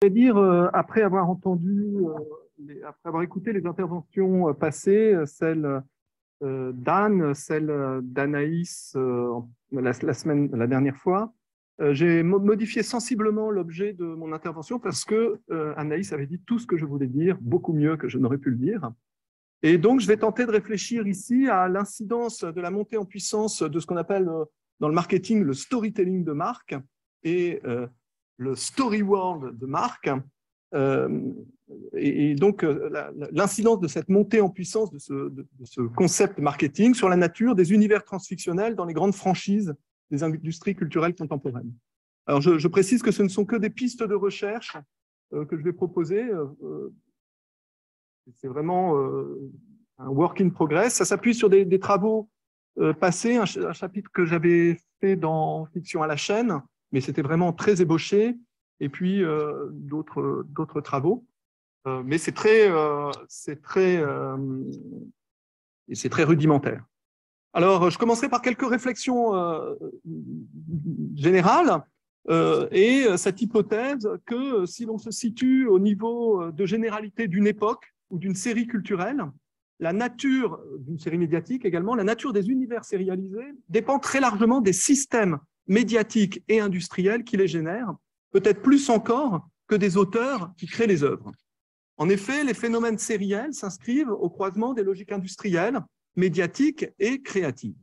voudrais dire, après avoir après avoir écouté les interventions passées, celle d'Anne, celle d'Anaïs la dernière fois, j'ai modifié sensiblement l'objet de mon intervention parce que Anaïs avait dit tout ce que je voulais dire, beaucoup mieux que je n'aurais pu le dire. Et donc, je vais tenter de réfléchir ici à l'incidence de la montée en puissance de ce qu'on appelle dans le marketing le storytelling de marque et le story world de marque. Et donc, l'incidence de cette montée en puissance de ce concept marketing sur la nature des univers transfictionnels dans les grandes franchises des industries culturelles contemporaines. Alors, je précise que ce ne sont que des pistes de recherche que je vais proposer. C'est vraiment un work in progress. Ça s'appuie sur des travaux passés, un chapitre que j'avais fait dans Fiction à la chaîne, mais c'était vraiment très ébauché, et puis d'autres travaux. Mais c'est très rudimentaire. Alors, je commencerai par quelques réflexions générales et cette hypothèse que si l'on se situe au niveau de généralité d'une époque ou d'une série culturelle, la nature d'une série médiatique également, la nature des univers sérialisés dépend très largement des systèmes médiatiques et industriels qui les génèrent, peut-être plus encore que des auteurs qui créent les œuvres. En effet, les phénomènes sériels s'inscrivent au croisement des logiques industrielles, médiatiques et créatives.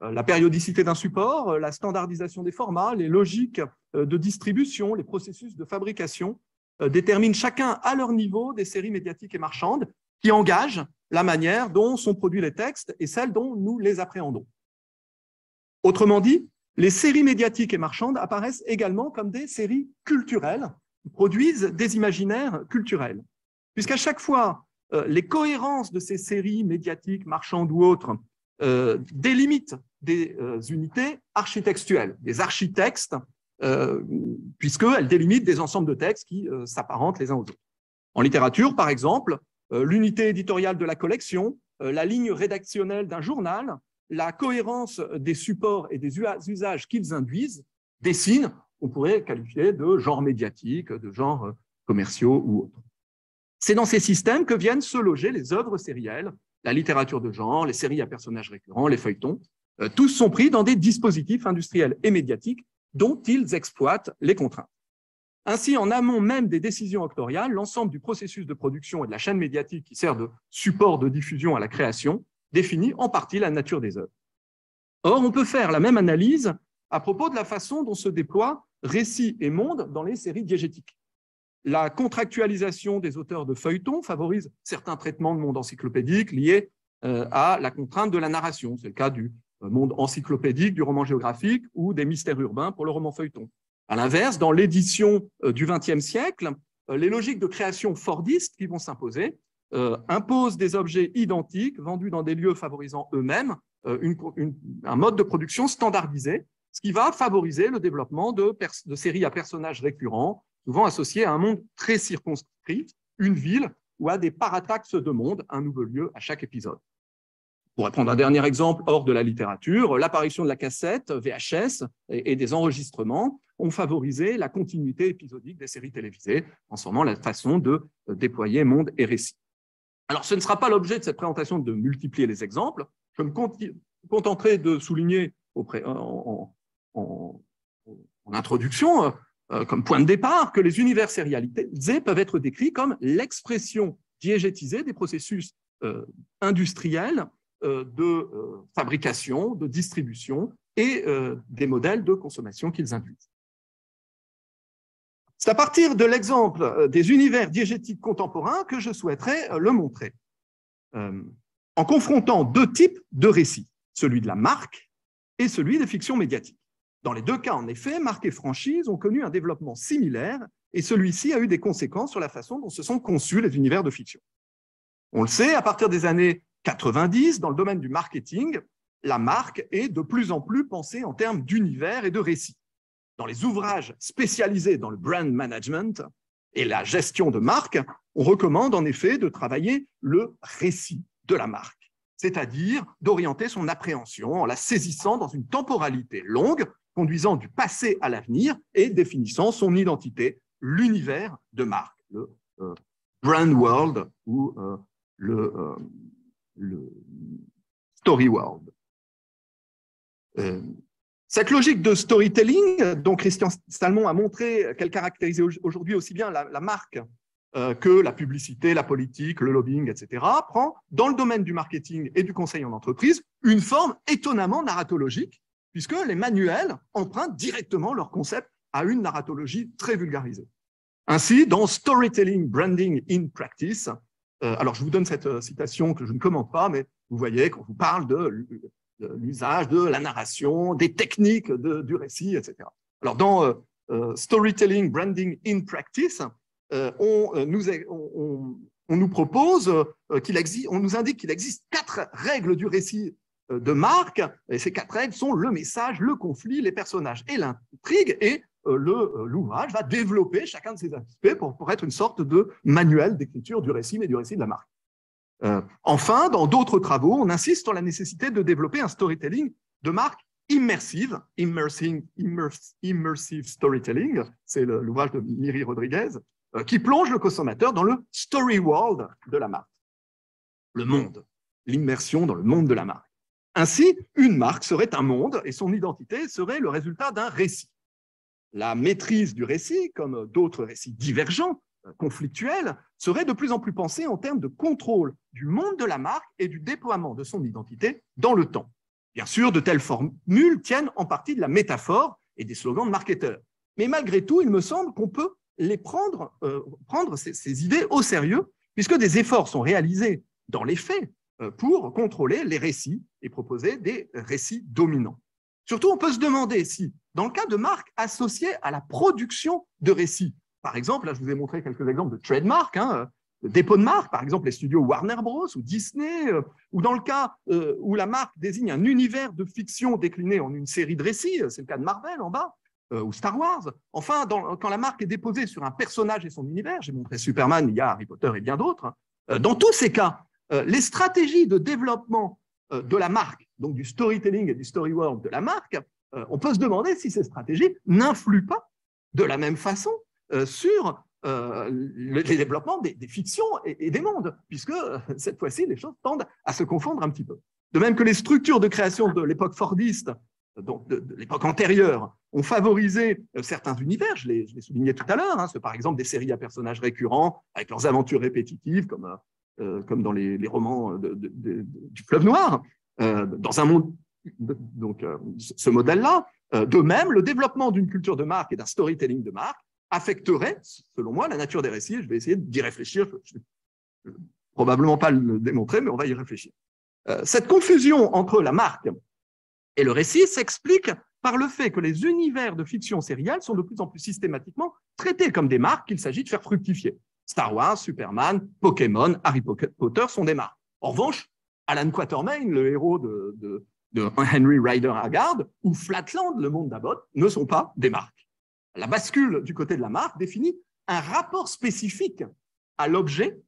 La périodicité d'un support, la standardisation des formats, les logiques de distribution, les processus de fabrication déterminent chacun à leur niveau des séries médiatiques et marchandes qui engagent la manière dont sont produits les textes et celle dont nous les appréhendons. Autrement dit, les séries médiatiques et marchandes apparaissent également comme des séries culturelles, qui produisent des imaginaires culturels. Puisqu'à chaque fois, les cohérences de ces séries médiatiques, marchandes ou autres, délimitent des unités architectuelles, des architextes, puisqu'elles délimitent des ensembles de textes qui s'apparentent les uns aux autres. En littérature, par exemple, l'unité éditoriale de la collection, la ligne rédactionnelle d'un journal, la cohérence des supports et des usages qu'ils induisent dessinent, on pourrait qualifier de genre médiatique, de genre commerciaux ou autres. C'est dans ces systèmes que viennent se loger les œuvres sérielles, la littérature de genre, les séries à personnages récurrents, les feuilletons. Tous sont pris dans des dispositifs industriels et médiatiques dont ils exploitent les contraintes. Ainsi, en amont même des décisions octoriales, l'ensemble du processus de production et de la chaîne médiatique qui sert de support de diffusion à la création définit en partie la nature des œuvres. Or, on peut faire la même analyse à propos de la façon dont se déploient récits et monde dans les séries diégétiques. La contractualisation des auteurs de feuilletons favorise certains traitements de monde encyclopédique liés à la contrainte de la narration. C'est le cas du monde encyclopédique, du roman géographique ou des mystères urbains pour le roman feuilleton. À l'inverse, dans l'édition du XXe siècle, les logiques de création fordistes qui vont s'imposer imposent des objets identiques vendus dans des lieux favorisant eux-mêmes un mode de production standardisé, ce qui va favoriser le développement de séries à personnages récurrents, souvent associés à un monde très circonscrit, une ville, ou à des parataxes de monde, un nouveau lieu à chaque épisode. Pour prendre un dernier exemple hors de la littérature, l'apparition de la cassette, VHS et des enregistrements ont favorisé la continuité épisodique des séries télévisées, transformant la façon de déployer monde et récit. Alors, ce ne sera pas l'objet de cette présentation de multiplier les exemples. Je me contenterai de souligner en introduction, comme point de départ, que les univers sérialisés peuvent être décrits comme l'expression diégétisée des processus industriels de fabrication, de distribution et des modèles de consommation qu'ils induisent. C'est à partir de l'exemple des univers diégétiques contemporains que je souhaiterais le montrer, en confrontant deux types de récits, celui de la marque et celui des fictions médiatiques. Dans les deux cas, en effet, marque et franchise ont connu un développement similaire et celui-ci a eu des conséquences sur la façon dont se sont conçus les univers de fiction. On le sait, à partir des années 90, dans le domaine du marketing, la marque est de plus en plus pensée en termes d'univers et de récits. Dans les ouvrages spécialisés dans le brand management et la gestion de marque, on recommande en effet de travailler le récit de la marque, c'est-à-dire d'orienter son appréhension en la saisissant dans une temporalité longue, conduisant du passé à l'avenir et définissant son identité l'univers de marque, le brand world ou le story world. Cette logique de storytelling, dont Christian Salmon a montré qu'elle caractérisait aujourd'hui aussi bien la marque que la publicité, la politique, le lobbying, etc., prend, dans le domaine du marketing et du conseil en entreprise, une forme étonnamment narratologique, puisque les manuels empruntent directement leur concept à une narratologie très vulgarisée. Ainsi, dans Storytelling Branding in Practice, alors je vous donne cette citation que je ne commente pas, mais vous voyez qu'on vous parle de l'usage de la narration, des techniques du récit, etc. Alors, dans Storytelling Branding in Practice, on nous propose on nous indique qu'il existe 4 règles du récit de marque, et ces 4 règles sont le message, le conflit, les personnages et l'intrigue, et l'ouvrage va développer chacun de ces aspects pour être une sorte de manuel d'écriture du récit, mais du récit de la marque. Enfin, dans d'autres travaux, on insiste sur la nécessité de développer un storytelling de marque immersive storytelling, c'est l'ouvrage de Miri Rodriguez, qui plonge le consommateur dans le story world de la marque, le monde, l'immersion dans le monde de la marque. Ainsi, une marque serait un monde et son identité serait le résultat d'un récit. La maîtrise du récit, comme d'autres récits divergents, conflictuels, serait de plus en plus pensée en termes de contrôle du monde de la marque et du déploiement de son identité dans le temps. Bien sûr, de telles formules tiennent en partie de la métaphore et des slogans de marketeurs. Mais malgré tout, il me semble qu'on peut prendre ces idées au sérieux, puisque des efforts sont réalisés dans les faits pour contrôler les récits et proposer des récits dominants. Surtout, on peut se demander si, dans le cas de marques associées à la production de récits, par exemple, là je vous ai montré quelques exemples de trademark, de dépôt de marque, par exemple les studios Warner Bros ou Disney, ou dans le cas où la marque désigne un univers de fiction décliné en une série de récits, c'est le cas de Marvel en bas, ou Star Wars. Enfin, quand la marque est déposée sur un personnage et son univers, j'ai montré Superman, il y a Harry Potter et bien d'autres, dans tous ces cas, les stratégies de développement de la marque, donc du storytelling et du story world de la marque, on peut se demander si ces stratégies n'influent pas de la même façon sur le développement des fictions et des mondes, puisque cette fois-ci, les choses tendent à se confondre un petit peu. De même que les structures de création de l'époque fordiste, donc de l'époque antérieure, ont favorisé certains univers, je l'ai souligné tout à l'heure, c'est par exemple des séries à personnages récurrents, avec leurs aventures répétitives, comme dans les romans du Fleuve Noir, dans un monde, donc ce modèle-là. De même, le développement d'une culture de marque et d'un storytelling de marque affecterait, selon moi, la nature des récits. Je vais essayer d'y réfléchir. Je ne vais probablement pas le démontrer, mais on va y réfléchir. Cette confusion entre la marque et le récit s'explique par le fait que les univers de fiction sérielle sont de plus en plus systématiquement traités comme des marques qu'il s'agit de faire fructifier. Star Wars, Superman, Pokémon, Harry Potter sont des marques. En revanche, Alan Quatermain, le héros de Henry Rider Haggard, ou Flatland, le monde d'Abbott, ne sont pas des marques. La bascule du côté de la marque définit un rapport spécifique à l'objet,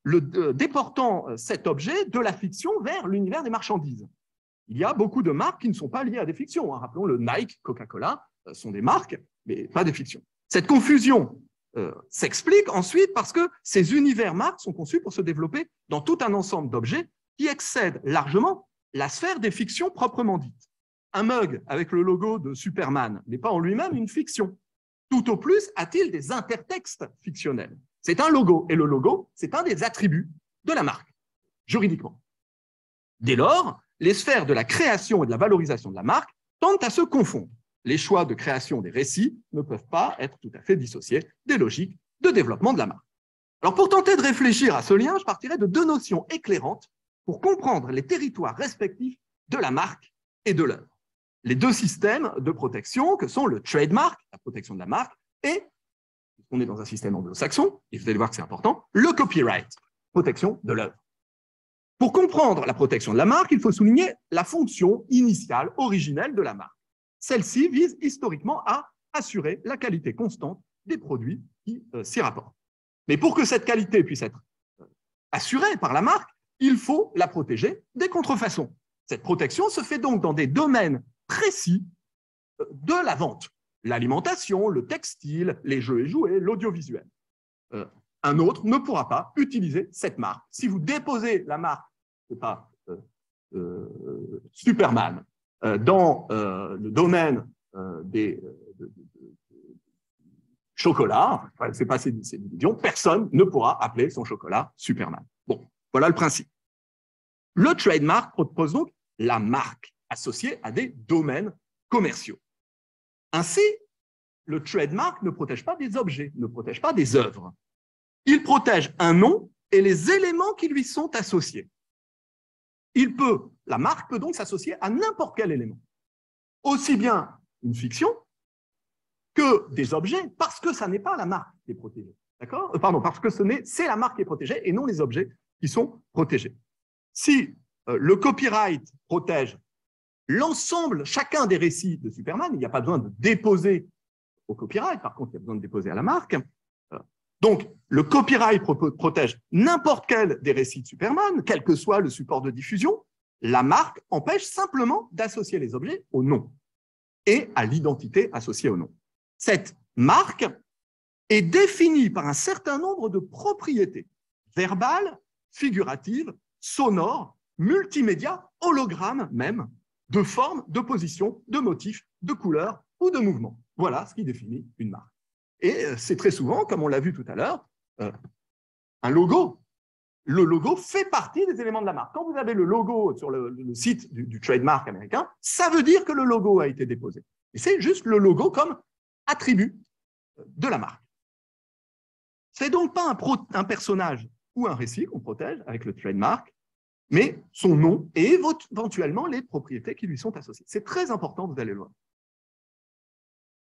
déportant cet objet de la fiction vers l'univers des marchandises. Il y a beaucoup de marques qui ne sont pas liées à des fictions. Rappelons, le Nike, Coca-Cola sont des marques, mais pas des fictions. Cette confusion s'explique ensuite parce que ces univers marques sont conçus pour se développer dans tout un ensemble d'objets qui excèdent largement la sphère des fictions proprement dites. Un mug avec le logo de Superman n'est pas en lui-même une fiction. Tout au plus a-t-il des intertextes fictionnels. C'est un logo, et le logo, c'est un des attributs de la marque, juridiquement. Dès lors, les sphères de la création et de la valorisation de la marque tendent à se confondre. Les choix de création des récits ne peuvent pas être tout à fait dissociés des logiques de développement de la marque. Alors, pour tenter de réfléchir à ce lien, je partirai de 2 notions éclairantes pour comprendre les territoires respectifs de la marque et de l'œuvre. Les 2 systèmes de protection que sont le trademark, la protection de la marque, et, on est dans un système anglo-saxon, et vous allez voir que c'est important, le copyright, protection de l'œuvre. Pour comprendre la protection de la marque, il faut souligner la fonction initiale, originelle de la marque. Celle-ci vise historiquement à assurer la qualité constante des produits qui s'y rapportent. Mais pour que cette qualité puisse être assurée par la marque, il faut la protéger des contrefaçons. Cette protection se fait donc dans des domaines précis de la vente. l'alimentation, le textile, les jeux et jouets, l'audiovisuel. Un autre ne pourra pas utiliser cette marque. Si vous déposez la marque, c'est pas Superman, dans le domaine des chocolats, c'est pas ces divisions, personne ne pourra appeler son chocolat Superman. Bon, voilà le principe. Le trademark propose donc la marque associée à des domaines commerciaux. Ainsi, le trademark ne protège pas des objets, ne protège pas des œuvres. Il protège un nom et les éléments qui lui sont associés. La marque peut donc s'associer à n'importe quel élément, aussi bien une fiction que des objets, parce que ça n'est pas la marque qui est protégée. D'accord ? Pardon, parce que c'est la marque qui est protégée et non les objets qui sont protégés. Si le copyright protège l'ensemble, chacun des récits de Superman, il n'y a pas besoin de déposer au copyright, par contre, il y a besoin de déposer à la marque. Donc, le copyright protège n'importe quel des récits de Superman, quel que soit le support de diffusion. La marque empêche simplement d'associer les objets au nom et à l'identité associée au nom. Cette marque est définie par un certain nombre de propriétés verbales, figuratives, sonores, multimédia, hologrammes même, de forme, de position, de motifs, de couleurs ou de mouvements. Voilà ce qui définit une marque. Et c'est très souvent, comme on l'a vu tout à l'heure, un logo. Le logo fait partie des éléments de la marque. Quand vous avez le logo sur le site du trademark américain, ça veut dire que le logo a été déposé. Et c'est juste le logo comme attribut de la marque. Ce n'est donc pas un personnage ou un récit qu'on protège avec le trademark, mais son nom et éventuellement les propriétés qui lui sont associées. C'est très important, vous allez le voir.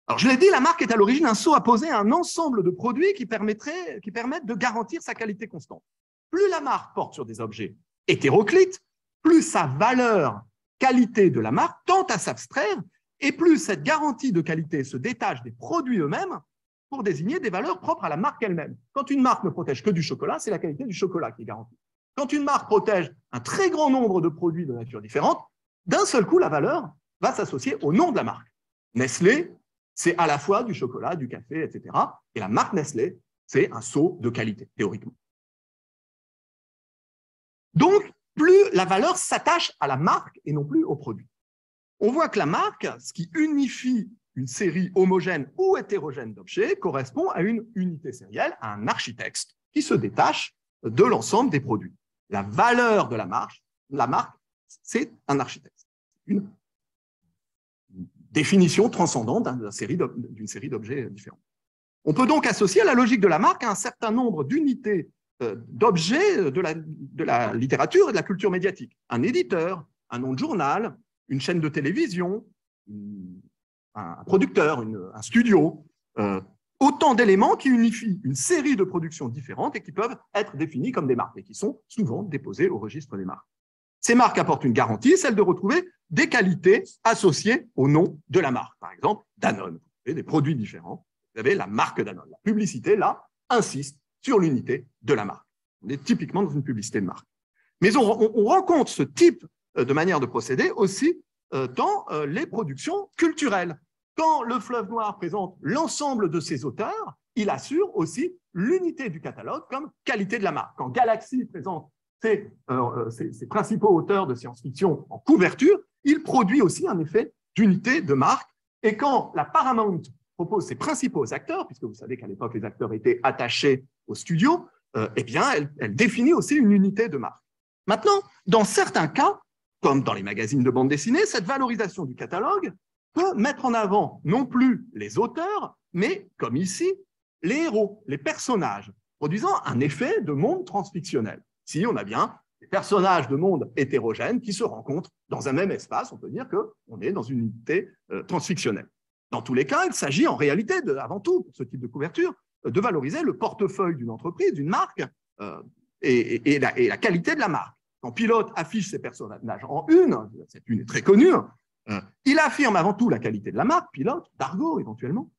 Alors, je l'ai dit, la marque est à l'origine un sceau apposé à un ensemble de produits qui permettent de garantir sa qualité constante. Plus la marque porte sur des objets hétéroclites, plus sa valeur, qualité de la marque tend à s'abstraire et plus cette garantie de qualité se détache des produits eux-mêmes pour désigner des valeurs propres à la marque elle-même. Quand une marque ne protège que du chocolat, c'est la qualité du chocolat qui est garantie. Quand une marque protège un très grand nombre de produits de nature différente, d'un seul coup, la valeur va s'associer au nom de la marque. Nestlé, c'est à la fois du chocolat, du café, etc. Et la marque Nestlé, c'est un sceau de qualité, théoriquement. Donc, plus la valeur s'attache à la marque et non plus au produit. On voit que la marque, ce qui unifie une série homogène ou hétérogène d'objets, correspond à une unité sérielle, à un architecte qui se détache de l'ensemble des produits. La valeur de la marque, c'est un architecte. Une définition transcendante d'une série d'objets différents. On peut donc associer la logique de la marque à un certain nombre d'unités d'objets de la littérature et de la culture médiatique. Un éditeur, un nom de journal, une chaîne de télévision, un producteur, un studio, autant d'éléments qui unifient une série de productions différentes et qui peuvent être définis comme des marques et qui sont souvent déposés au registre des marques. Ces marques apportent une garantie, celle de retrouver des qualités associées au nom de la marque. Par exemple, Danone. Vous avez des produits différents. Vous avez la marque Danone. La publicité, là, insiste sur l'unité de la marque. On est typiquement dans une publicité de marque. Mais on rencontre ce type de manière de procéder aussi dans les productions culturelles. Quand le Fleuve Noir présente l'ensemble de ses auteurs, il assure aussi l'unité du catalogue comme qualité de la marque. Quand Galaxy présente ses principaux auteurs de science-fiction en couverture, il produit aussi un effet d'unité de marque. Et quand la Paramount propose ses principaux acteurs, puisque vous savez qu'à l'époque, les acteurs étaient attachés au studio, eh bien, elle définit aussi une unité de marque. Maintenant, dans certains cas, comme dans les magazines de bande dessinée, cette valorisation du catalogue peut mettre en avant non plus les auteurs, mais, comme ici, les héros, les personnages, produisant un effet de monde transfictionnel. Ici, on a bien des personnages de monde hétérogènes qui se rencontrent dans un même espace. On peut dire qu'on est dans une unité transfictionnelle. Dans tous les cas, il s'agit en réalité, avant tout, pour ce type de couverture, de valoriser le portefeuille d'une entreprise, d'une marque, et la qualité de la marque. Quand Pilote affiche ses personnages en une, cette une est très connue, il affirme avant tout la qualité de la marque, Pilote, d'Argo éventuellement.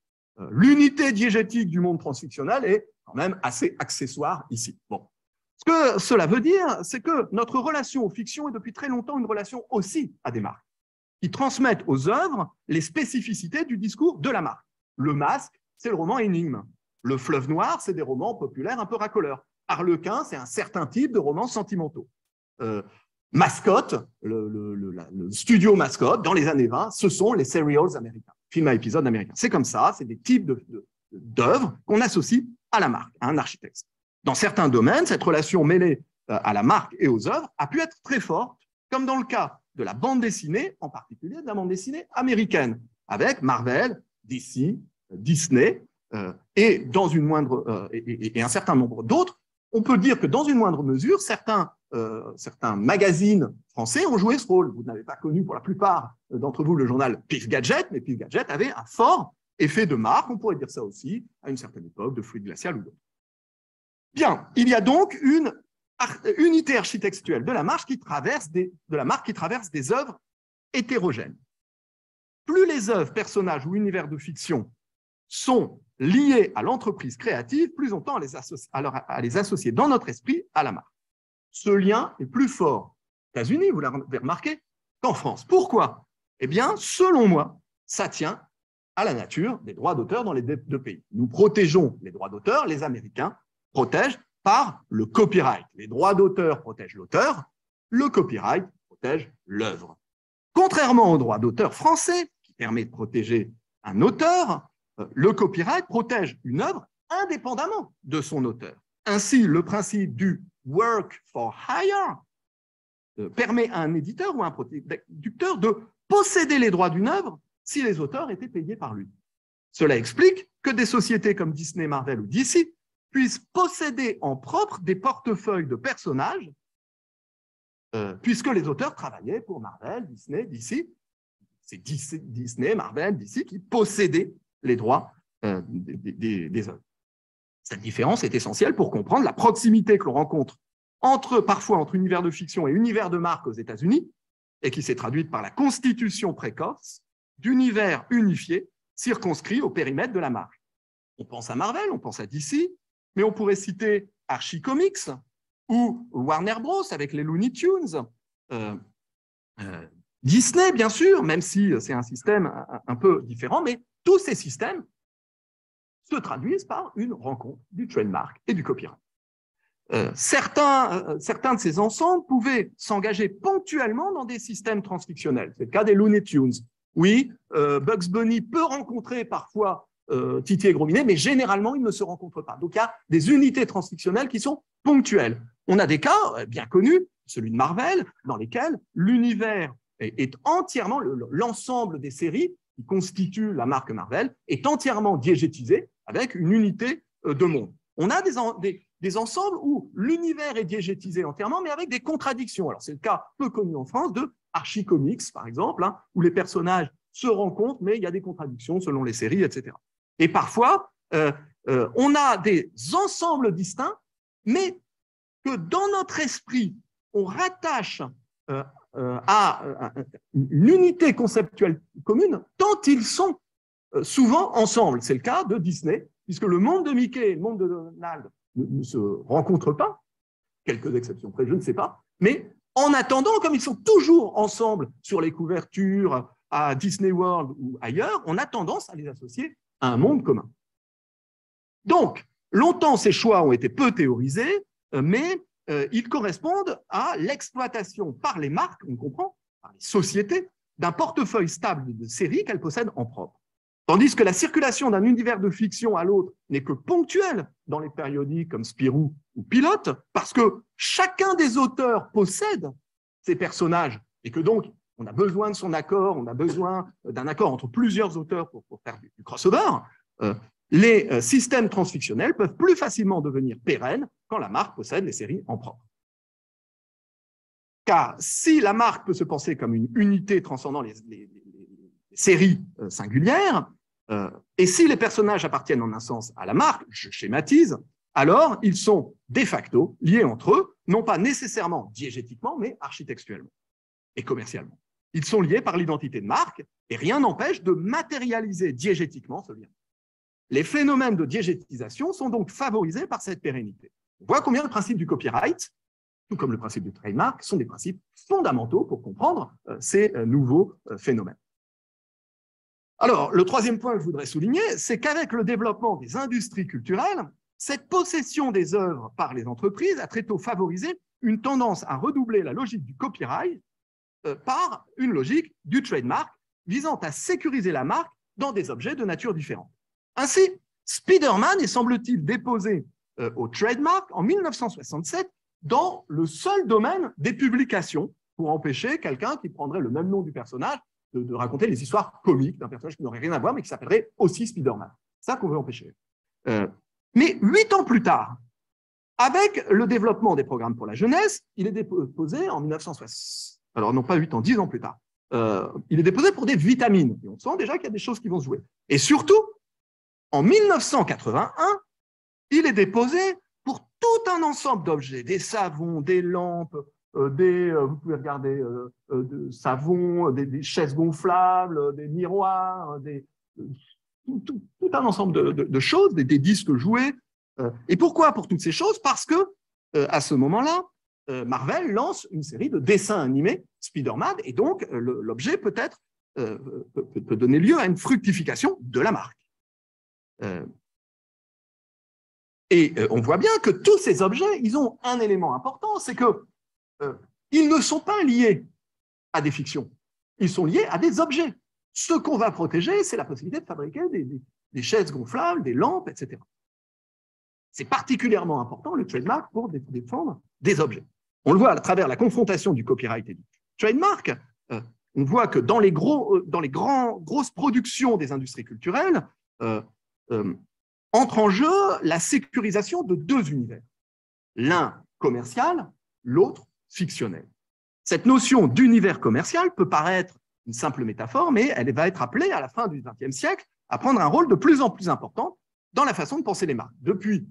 L'unité diégétique du monde transfictionnel est quand même assez accessoire ici. Bon. Ce que cela veut dire, c'est que notre relation aux fictions est depuis très longtemps une relation aussi à des marques, qui transmettent aux œuvres les spécificités du discours de la marque. Le Masque, c'est le roman énigme. Le Fleuve Noir, c'est des romans populaires un peu racoleurs. Harlequin, c'est un certain type de romans sentimentaux. Mascotte, le studio Mascotte, dans les années 20, ce sont les serials américains, films à épisodes américains. C'est comme ça, c'est des types d'œuvres qu'on associe à la marque, à un architecte. Dans certains domaines, cette relation mêlée à la marque et aux œuvres a pu être très forte, comme dans le cas de la bande dessinée, en particulier de la bande dessinée américaine, avec Marvel, DC, Disney, et dans une moindre et un certain nombre d'autres. On peut dire que dans une moindre mesure, certains magazines français ont joué ce rôle. Vous n'avez pas connu pour la plupart d'entre vous le journal Pif Gadget, mais Pif Gadget avait un fort effet de marque, on pourrait dire ça aussi, à une certaine époque, de Fluide Glacial ou d'autres. Bien, il y a donc une unité architectuelle de la marque qui traverse des œuvres hétérogènes. Plus les œuvres, personnages ou univers de fiction sont liés à l'entreprise créative, plus on tend à les associer dans notre esprit à la marque. Ce lien est plus fort aux États-Unis, vous l'avez remarqué, qu'en France. Pourquoi? Eh bien, selon moi, ça tient à la nature des droits d'auteur dans les deux pays. Nous protégeons les droits d'auteur, les Américains protègent par le copyright. Les droits d'auteur protègent l'auteur, le copyright protège l'œuvre. Contrairement aux droits d'auteur français, qui permet de protéger un auteur, le copyright protège une œuvre indépendamment de son auteur. Ainsi, le principe du work for hire permet à un éditeur ou à un producteur de posséder les droits d'une œuvre si les auteurs étaient payés par lui. Cela explique que des sociétés comme Disney, Marvel ou DC puissent posséder en propre des portefeuilles de personnages puisque les auteurs travaillaient pour Marvel, Disney, DC. C'est Disney, Marvel, DC qui possédaient les droits des œuvres. Cette différence est essentielle pour comprendre la proximité que l'on rencontre parfois entre univers de fiction et univers de marque aux États-Unis, et qui s'est traduite par la constitution précoce d'univers unifiés circonscrits au périmètre de la marque. On pense à Marvel, on pense à DC, mais on pourrait citer Archie Comics ou Warner Bros. Avec les Looney Tunes, Disney, bien sûr, même si c'est un système un peu différent, mais tous ces systèmes se traduisent par une rencontre du trademark et du copyright. Certains de ces ensembles pouvaient s'engager ponctuellement dans des systèmes transfictionnels. C'est le cas des Looney Tunes. Oui, Bugs Bunny peut rencontrer parfois Titi et Gros Minet, mais généralement, ils ne se rencontrent pas. Donc, il y a des unités transfictionnelles qui sont ponctuelles. On a des cas bien connus, celui de Marvel, dans lesquels l'univers est entièrement, l'ensemble des séries qui constituent la marque Marvel est entièrement diégétisé avec une unité de monde. On a des ensembles où l'univers est diégétisé entièrement, mais avec des contradictions. Alors, c'est le cas peu connu en France de Archie Comics, par exemple, hein, où les personnages se rencontrent, mais il y a des contradictions selon les séries, etc. Et parfois, on a des ensembles distincts, mais que dans notre esprit, on rattache à une unité conceptuelle commune, tant ils sont souvent ensemble. C'est le cas de Disney, puisque le monde de Mickey et le monde de Donald ne se rencontrent pas, quelques exceptions près, je ne sais pas, mais en attendant, comme ils sont toujours ensemble sur les couvertures, à Disney World ou ailleurs, on a tendance à les associer à un monde commun. Donc, longtemps, ces choix ont été peu théorisés, mais ils correspondent à l'exploitation par les marques, on comprend, par les sociétés, d'un portefeuille stable de séries qu'elles possèdent en propre. Tandis que la circulation d'un univers de fiction à l'autre n'est que ponctuelle dans les périodiques comme Spirou ou Pilote, parce que chacun des auteurs possède ces personnages et que donc on a besoin de son accord, on a besoin d'un accord entre plusieurs auteurs pour faire du crossover, les systèmes transfictionnels peuvent plus facilement devenir pérennes quand la marque possède les séries en propre. Car si la marque peut se penser comme une unité transcendant les séries singulières, et si les personnages appartiennent en un sens à la marque, je schématise, alors ils sont de facto liés entre eux, non pas nécessairement diégétiquement, mais architectuellement et commercialement. Ils sont liés par l'identité de marque et rien n'empêche de matérialiser diégétiquement ce lien. Les phénomènes de diégétisation sont donc favorisés par cette pérennité. On voit combien le principe du copyright, tout comme le principe du trademark, sont des principes fondamentaux pour comprendre ces nouveaux phénomènes. Alors, le troisième point que je voudrais souligner, c'est qu'avec le développement des industries culturelles, cette possession des œuvres par les entreprises a très tôt favorisé une tendance à redoubler la logique du copyright par une logique du trademark visant à sécuriser la marque dans des objets de nature différente. Ainsi, Spider-Man est, semble-t-il, déposé au trademark en 1967 dans le seul domaine des publications pour empêcher quelqu'un qui prendrait le même nom du personnage de raconter les histoires comiques d'un personnage qui n'aurait rien à voir mais qui s'appellerait aussi Spider-Man. C'est ça qu'on veut empêcher. Mais 8 ans plus tard, avec le développement des programmes pour la jeunesse, il est déposé en 1960. Alors non pas 8 ans, 10 ans plus tard. Il est déposé pour des vitamines. Et on sent déjà qu'il y a des choses qui vont se jouer. Et surtout, en 1981, il est déposé pour tout un ensemble d'objets, des savons, des lampes, vous pouvez regarder, de savons, des chaises gonflables, des miroirs, tout un ensemble de choses, des disques jouets. Et pourquoi pour toutes ces choses? Parce que à ce moment-là, Marvel lance une série de dessins animés Spider-Man, et donc l'objet peut donner lieu à une fructification de la marque. Et on voit bien que tous ces objets, ils ont un élément important, c'est que ils ne sont pas liés à des fictions, ils sont liés à des objets. Ce qu'on va protéger, c'est la possibilité de fabriquer des chaises gonflables, des lampes, etc. C'est particulièrement important, le trademark, pour défendre des objets. On le voit à travers la confrontation du copyright et du trademark. On voit que dans les grosses productions des industries culturelles, entre en jeu la sécurisation de 2 univers. L'un commercial, l'autre fictionnel. Cette notion d'univers commercial peut paraître une simple métaphore, mais elle va être appelée à la fin du XXe siècle à prendre un rôle de plus en plus important dans la façon de penser les marques. Depuis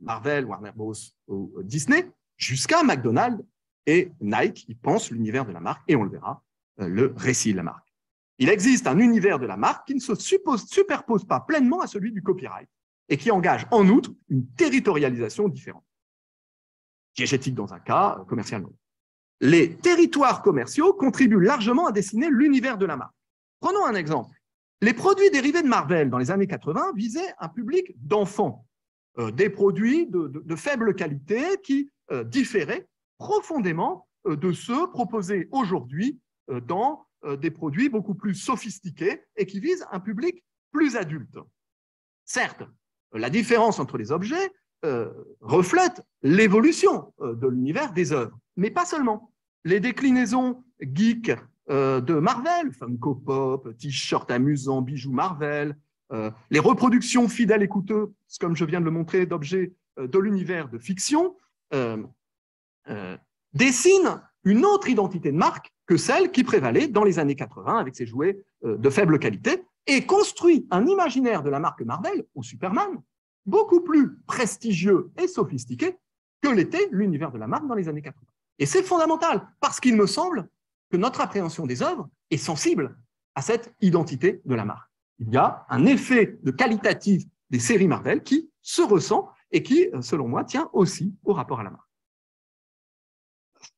Marvel, Warner Bros. Ou Disney, jusqu'à McDonald's et Nike, qui pensent l'univers de la marque, et on le verra, le récit de la marque. Il existe un univers de la marque qui ne se superpose pas pleinement à celui du copyright et qui engage en outre une territorialisation différente, diégétique dans un cas, commercial dans l'autre. Les territoires commerciaux contribuent largement à dessiner l'univers de la marque. Prenons un exemple. Les produits dérivés de Marvel dans les années 80 visaient un public d'enfants, des produits de faible qualité qui différaient profondément de ceux proposés aujourd'hui dans des produits beaucoup plus sophistiqués et qui visent un public plus adulte. Certes, la différence entre les objets reflète l'évolution de l'univers des œuvres, mais pas seulement. Les déclinaisons geeks de Marvel, Funko Pop, t-shirts amusants, bijoux Marvel, les reproductions fidèles et coûteuses, comme je viens de le montrer, d'objets de l'univers de fiction, dessinent une autre identité de marque que celle qui prévalait dans les années 80 avec ses jouets de faible qualité et construit un imaginaire de la marque Marvel ou Superman beaucoup plus prestigieux et sophistiqué que l'était l'univers de la marque dans les années 80. Et c'est fondamental parce qu'il me semble que notre appréhension des œuvres est sensible à cette identité de la marque. Il y a un effet de qualitatif des séries Marvel qui se ressent et qui, selon moi, tient aussi au rapport à la marque.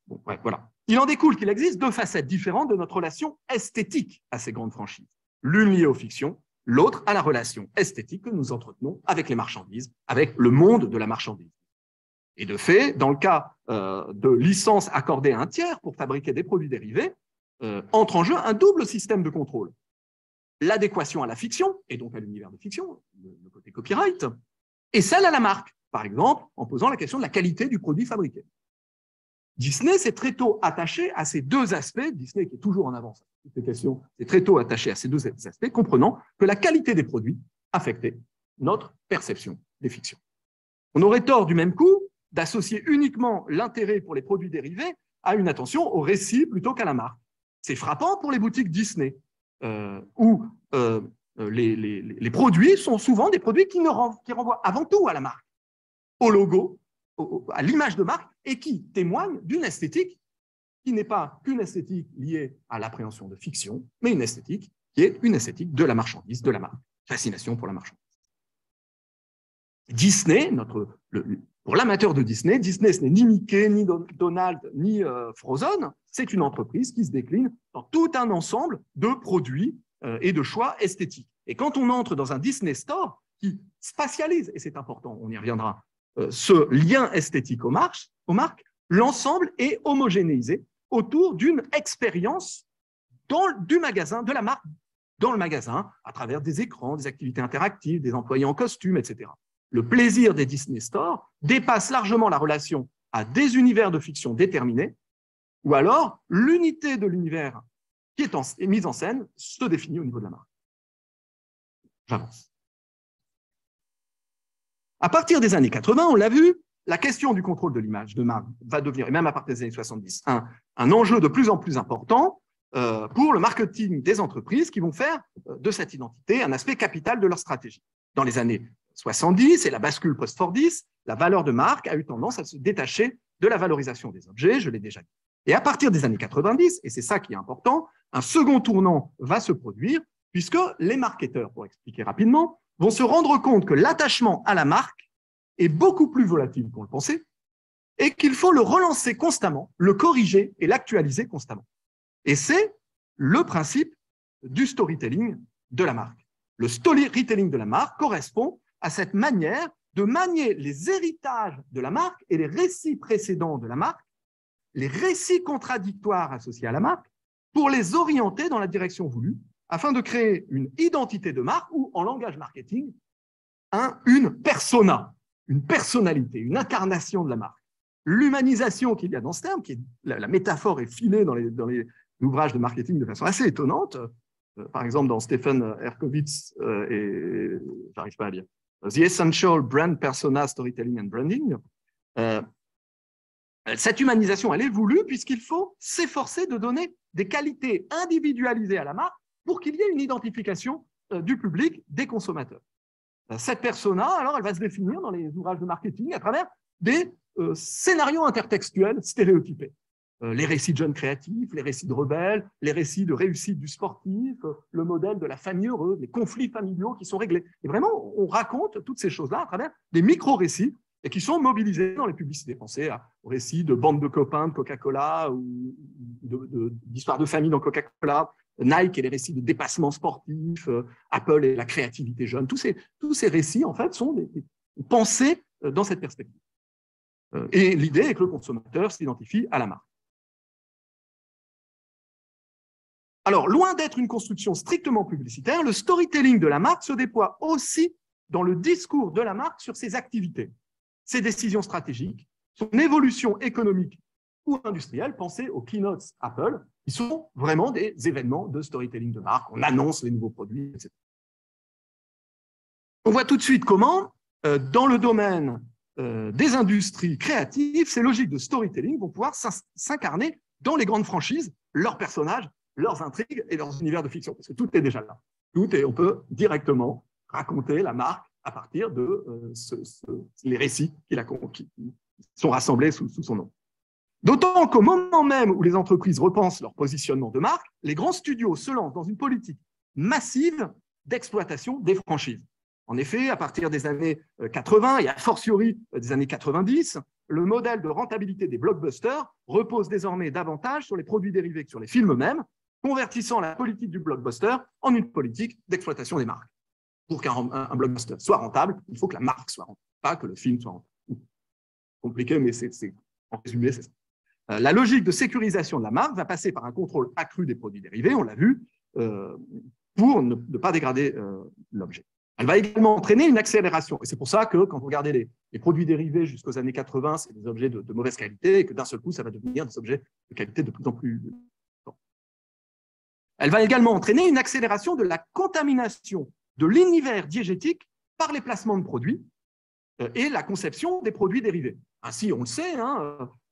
Bon, ouais, voilà. Il en découle qu'il existe 2 facettes différentes de notre relation esthétique à ces grandes franchises. L'une liée aux fictions, l'autre à la relation esthétique que nous entretenons avec les marchandises, avec le monde de la marchandise. Et de fait, dans le cas de licences accordées à un tiers pour fabriquer des produits dérivés, entre en jeu un double système de contrôle. L'adéquation à la fiction, et donc à l'univers de fiction, le côté copyright, et celle à la marque, par exemple, en posant la question de la qualité du produit fabriqué. Disney s'est très tôt attaché à ces 2 aspects, Disney qui est toujours en avance, toutes ces questions, s'est très tôt attaché à ces 2 aspects, comprenant que la qualité des produits affectait notre perception des fictions. On aurait tort du même coup d'associer uniquement l'intérêt pour les produits dérivés à une attention au récit plutôt qu'à la marque. C'est frappant pour les boutiques Disney, où les produits sont souvent des produits qui renvoient avant tout à la marque, au logo, à l'image de marque, et qui témoignent d'une esthétique qui n'est pas qu'une esthétique liée à l'appréhension de fiction, mais une esthétique qui est une esthétique de la marchandise, de la marque. Fascination pour la marchandise. Disney, pour l'amateur de Disney, Disney, ce n'est ni Mickey, ni Donald, ni Frozen, c'est une entreprise qui se décline dans tout un ensemble de produits et de choix esthétiques. Et quand on entre dans un Disney Store qui spatialise, et c'est important, on y reviendra, ce lien esthétique aux marques, l'ensemble est homogénéisé autour d'une expérience du magasin, de la marque, dans le magasin, à travers des écrans, des activités interactives, des employés en costume, etc. Le plaisir des Disney Store dépasse largement la relation à des univers de fiction déterminés, ou alors l'unité de l'univers qui est mise en scène se définit au niveau de la marque. J'avance. À partir des années 80, on l'a vu, la question du contrôle de l'image de marque va devenir, et même à partir des années 70, un enjeu de plus en plus important pour le marketing des entreprises qui vont faire de cette identité un aspect capital de leur stratégie. Dans les années 70 et la bascule post-Fordiste, la valeur de marque a eu tendance à se détacher de la valorisation des objets, je l'ai déjà dit. Et à partir des années 90, et c'est ça qui est important, un second tournant va se produire puisque les marketeurs, pour expliquer rapidement, vont se rendre compte que l'attachement à la marque est beaucoup plus volatile qu'on le pensait et qu'il faut le relancer constamment, le corriger et l'actualiser constamment. Et c'est le principe du storytelling de la marque. Le storytelling de la marque correspond à cette manière de manier les héritages de la marque et les récits précédents de la marque, les récits contradictoires associés à la marque, pour les orienter dans la direction voulue, afin de créer une identité de marque ou, en langage marketing, une persona, une personnalité, une incarnation de la marque. L'humanisation qu'il y a dans ce terme, la métaphore est filée dans les ouvrages de marketing de façon assez étonnante. Par exemple, dans Stephen Erkovitz et j'arrive pas à lire The Essential Brand Persona Storytelling and Branding. Cette humanisation, elle est voulue puisqu'il faut s'efforcer de donner des qualités individualisées à la marque pour qu'il y ait une identification du public, des consommateurs. Cette persona, alors, elle va se définir dans les ouvrages de marketing à travers des scénarios intertextuels stéréotypés. Les récits de jeunes créatifs, les récits de rebelles, les récits de réussite du sportif, le modèle de la famille heureuse, les conflits familiaux qui sont réglés. Et vraiment, on raconte toutes ces choses-là à travers des micro-récits et qui sont mobilisés dans les publicités. Pensez aux récits de bandes de copains de Coca-Cola ou d'histoires de famille dans Coca-Cola, Nike et les récits de dépassement sportif, Apple et la créativité jeune. Tous ces récits, en fait, sont pensés dans cette perspective. Et l'idée est que le consommateur s'identifie à la marque. Alors, loin d'être une construction strictement publicitaire, le storytelling de la marque se déploie aussi dans le discours de la marque sur ses activités, ses décisions stratégiques, son évolution économique ou industrielle. Pensez aux keynotes Apple, qui sont vraiment des événements de storytelling de marque. On annonce les nouveaux produits, etc. On voit tout de suite comment, dans le domaine des industries créatives, ces logiques de storytelling vont pouvoir s'incarner dans les grandes franchises, leurs personnages, leurs intrigues et leurs univers de fiction, parce que tout est déjà là. On peut directement raconter la marque à partir de les récits qui sont rassemblés sous son nom. D'autant qu'au moment même où les entreprises repensent leur positionnement de marque, les grands studios se lancent dans une politique massive d'exploitation des franchises. En effet, à partir des années 80 et a fortiori des années 90, le modèle de rentabilité des blockbusters repose désormais davantage sur les produits dérivés que sur les films eux-mêmes, convertissant la politique du blockbuster en une politique d'exploitation des marques. Pour qu'un blockbuster soit rentable, il faut que la marque soit rentable, pas que le film soit rentable. Compliqué, mais en résumé, c'est ça. La logique de sécurisation de la marque va passer par un contrôle accru des produits dérivés, on l'a vu, pour ne pas dégrader l'objet. Elle va également entraîner une accélération. Et c'est pour ça que quand vous regardez les produits dérivés jusqu'aux années 80, c'est des objets de mauvaise qualité et que d'un seul coup, ça va devenir des objets de qualité de plus en plus forte. Elle va également entraîner une accélération de la contamination de l'univers diégétique par les placements de produits et la conception des produits dérivés. Ainsi, on le sait,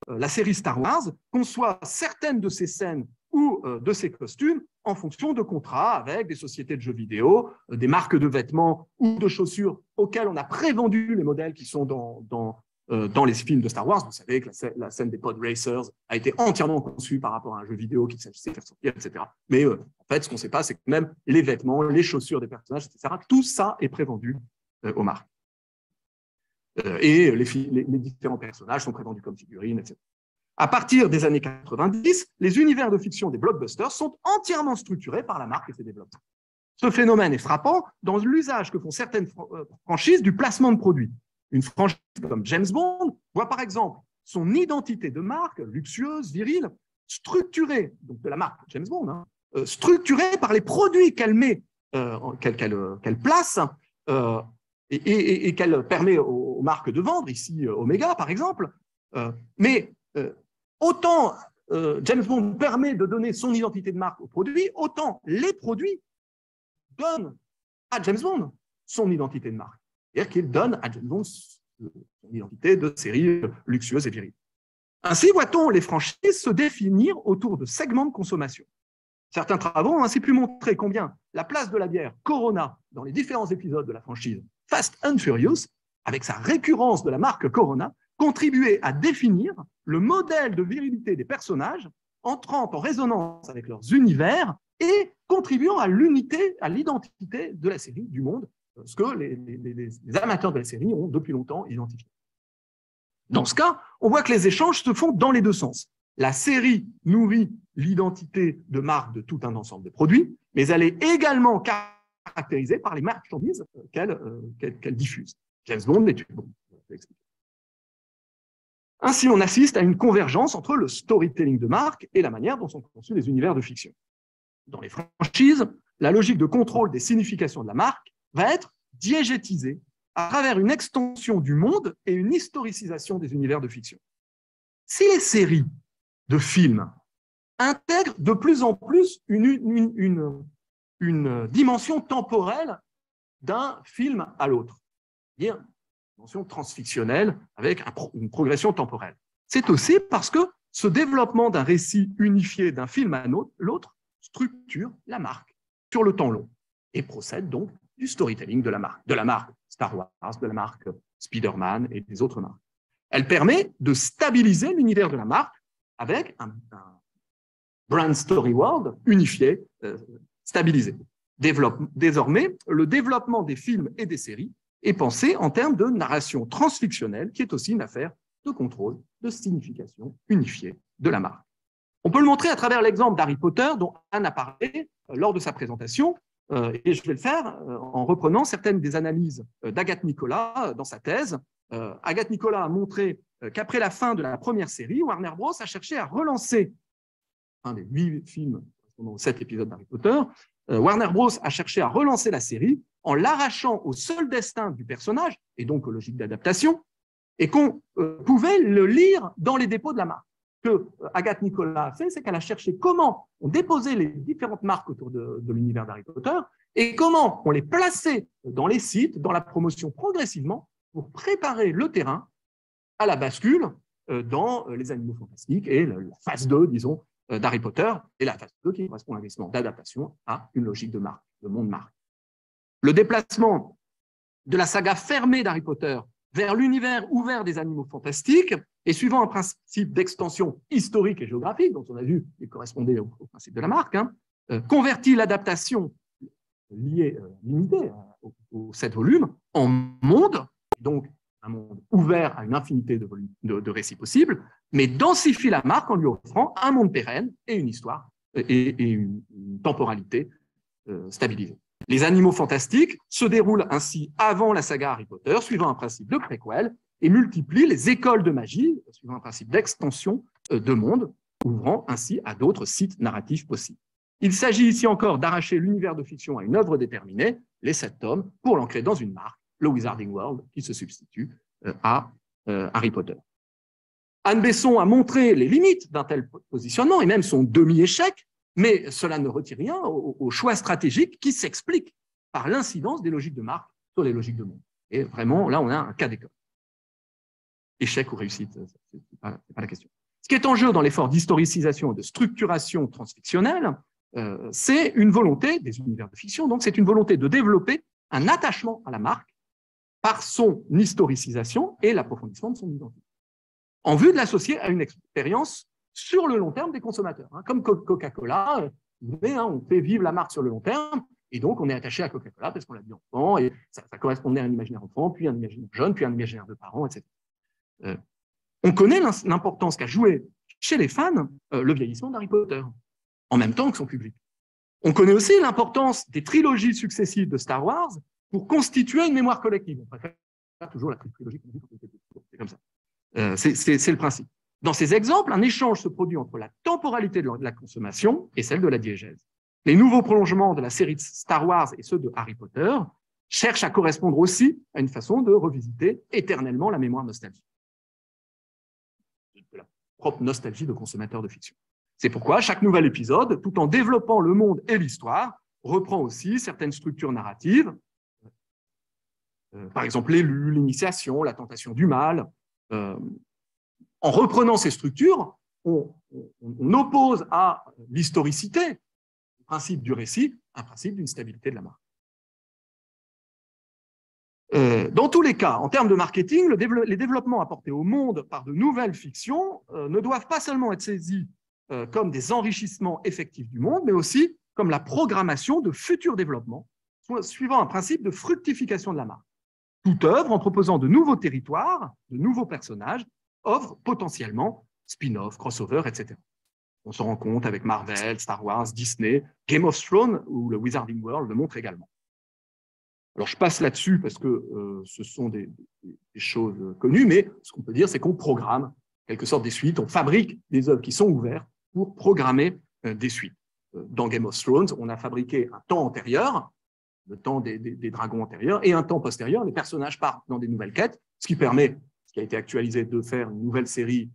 la série Star Wars conçoit certaines de ces scènes ou de ces costumes en fonction de contrats avec des sociétés de jeux vidéo, des marques de vêtements ou de chaussures auxquelles on a prévendu les modèles qui sont dans les films de Star Wars. Vous savez que la scène des pod racers a été entièrement conçue par rapport à un jeu vidéo qui s'agissait de faire sortir, etc. Mais en fait, ce qu'on ne sait pas, c'est que même les vêtements, les chaussures des personnages, etc., tout ça est prévendu aux marques. Et les différents personnages sont prévendus comme figurines, etc. À partir des années 90, les univers de fiction des blockbusters sont entièrement structurés par la marque et ses développeurs. Ce phénomène est frappant dans l'usage que font certaines franchises du placement de produits. Une franchise comme James Bond voit par exemple son identité de marque, luxueuse, virile, structurée, donc de la marque James Bond, hein, structurée par les produits qu'elle met, qu'elle place et qu'elle permet aux marques de vendre, ici Omega par exemple. Mais autant James Bond permet de donner son identité de marque aux produits, autant les produits donnent à James Bond son identité de marque. C'est-à-dire qu'il donne à James Bond son identité de série luxueuse et virile. Ainsi, voit-on les franchises se définir autour de segments de consommation. Certains travaux ont ainsi pu montrer combien la place de la bière Corona dans les différents épisodes de la franchise Fast and Furious, avec sa récurrence de la marque Corona, contribuait à définir le modèle de virilité des personnages, entrant en résonance avec leurs univers et contribuant à l'unité, à l'identité de la série, du monde, ce que les amateurs de la série ont depuis longtemps identifié. Dans ce cas, on voit que les échanges se font dans les deux sens. La série nourrit l'identité de marque de tout un ensemble de produits, mais elle est également caractérisée par les marchandises qu'elle diffuse. James Bond est une bombe. Ainsi, on assiste à une convergence entre le storytelling de marque et la manière dont sont conçus les univers de fiction. Dans les franchises, la logique de contrôle des significations de la marque va être diégétisée à travers une extension du monde et une historicisation des univers de fiction. Si les séries de films intègrent de plus en plus une dimension temporelle d'un film à l'autre, c'est-à-dire une dimension transfictionnelle avec une progression temporelle, c'est aussi parce que ce développement d'un récit unifié d'un film à l'autre structure la marque sur le temps long et procède donc du storytelling de la marque Star Wars, de la marque Spider-Man et des autres marques. Elle permet de stabiliser l'univers de la marque avec un brand story world unifié, stabilisé. Désormais, le développement des films et des séries est pensé en termes de narration transfictionnelle, qui est aussi une affaire de contrôle, de signification unifiée de la marque. On peut le montrer à travers l'exemple d'Harry Potter, dont Anne a parlé lors de sa présentation, et je vais le faire en reprenant certaines des analyses d'Agathe Nicolas dans sa thèse. Agathe Nicolas a montré qu'après la fin de la première série, Warner Bros. A cherché à relancer un des 8 films, aux 7 épisodes d'Harry Potter. Warner Bros. A cherché à relancer la série en l'arrachant au seul destin du personnage, et donc aux logiques d'adaptation, et qu'on pouvait le lire dans les dépôts de la marque. Ce que Agathe Nicolas a fait, c'est qu'elle a cherché comment on déposait les différentes marques autour de l'univers d'Harry Potter et comment on les plaçait dans les sites, dans la promotion progressivement, pour préparer le terrain à la bascule dans les animaux fantastiques et la phase 2, disons, d'Harry Potter, et la phase 2 qui correspond à l'investissement d'adaptation à une logique de marque, de monde marque. Le déplacement de la saga fermée d'Harry Potter vers l'univers ouvert des animaux fantastiques, et suivant un principe d'extension historique et géographique, dont on a vu qu'il correspondait au principe de la marque, convertit l'adaptation limitée aux 7 volumes en monde, donc un monde ouvert à une infinité de récits possibles, mais densifie la marque en lui offrant un monde pérenne et une histoire et une temporalité stabilisée. Les animaux fantastiques se déroulent ainsi avant la saga Harry Potter, suivant un principe de préquel, et multiplient les écoles de magie, suivant un principe d'extension de monde, ouvrant ainsi à d'autres sites narratifs possibles. Il s'agit ici encore d'arracher l'univers de fiction à une œuvre déterminée, les 7 tomes, pour l'ancrer dans une marque, le Wizarding World, qui se substitue à Harry Potter. Anne Besson a montré les limites d'un tel positionnement, et même son demi-échec, mais cela ne retire rien au choix stratégique qui s'explique par l'incidence des logiques de marque sur les logiques de monde. Et vraiment, là, on a un cas d'école. Échec ou réussite, ce n'est pas la question. Ce qui est en jeu dans l'effort d'historicisation et de structuration transfictionnelle, c'est une volonté des univers de fiction, donc c'est une volonté de développer un attachement à la marque par son historicisation et l'approfondissement de son identité, en vue de l'associer à une expérience sur le long terme des consommateurs. Comme Coca-Cola, on fait vivre la marque sur le long terme, et donc on est attaché à Coca-Cola parce qu'on l'a dit enfant, et ça correspondait à un imaginaire enfant, puis un imaginaire jeune, puis un imaginaire de parents, etc. On connaît l'importance qu'a joué chez les fans le vieillissement d'Harry Potter, en même temps que son public. On connaît aussi l'importance des trilogies successives de Star Wars pour constituer une mémoire collective. On préfère toujours la trilogie, c'est comme ça. C'est le principe. Dans ces exemples, un échange se produit entre la temporalité de la consommation et celle de la diégèse. Les nouveaux prolongements de la série de Star Wars et ceux de Harry Potter cherchent à correspondre aussi à une façon de revisiter éternellement la mémoire nostalgique. De la propre nostalgie de consommateurs de fiction. C'est pourquoi chaque nouvel épisode, tout en développant le monde et l'histoire, reprend aussi certaines structures narratives, par exemple l'élu, l'initiation, la tentation du mal. En reprenant ces structures, on oppose à l'historicité, le principe du récit, un principe d'une stabilité de la marque. Dans tous les cas, en termes de marketing, les développements apportés au monde par de nouvelles fictions ne doivent pas seulement être saisis comme des enrichissements effectifs du monde, mais aussi comme la programmation de futurs développements, suivant un principe de fructification de la marque. Toute œuvre, en proposant de nouveaux territoires, de nouveaux personnages, offre potentiellement spin-off, crossover, etc. On se rend compte avec Marvel, Star Wars, Disney, Game of Thrones ou le Wizarding World le montre également. Alors, je passe là-dessus parce que ce sont des choses connues, mais ce qu'on peut dire, c'est qu'on programme, en quelque sorte, des suites. On fabrique des œuvres qui sont ouvertes pour programmer des suites. Dans Game of Thrones, on a fabriqué un temps antérieur, le temps des dragons antérieurs, et un temps postérieur. Les personnages partent dans des nouvelles quêtes, ce qui permet, ce qui a été actualisé, de faire une nouvelle série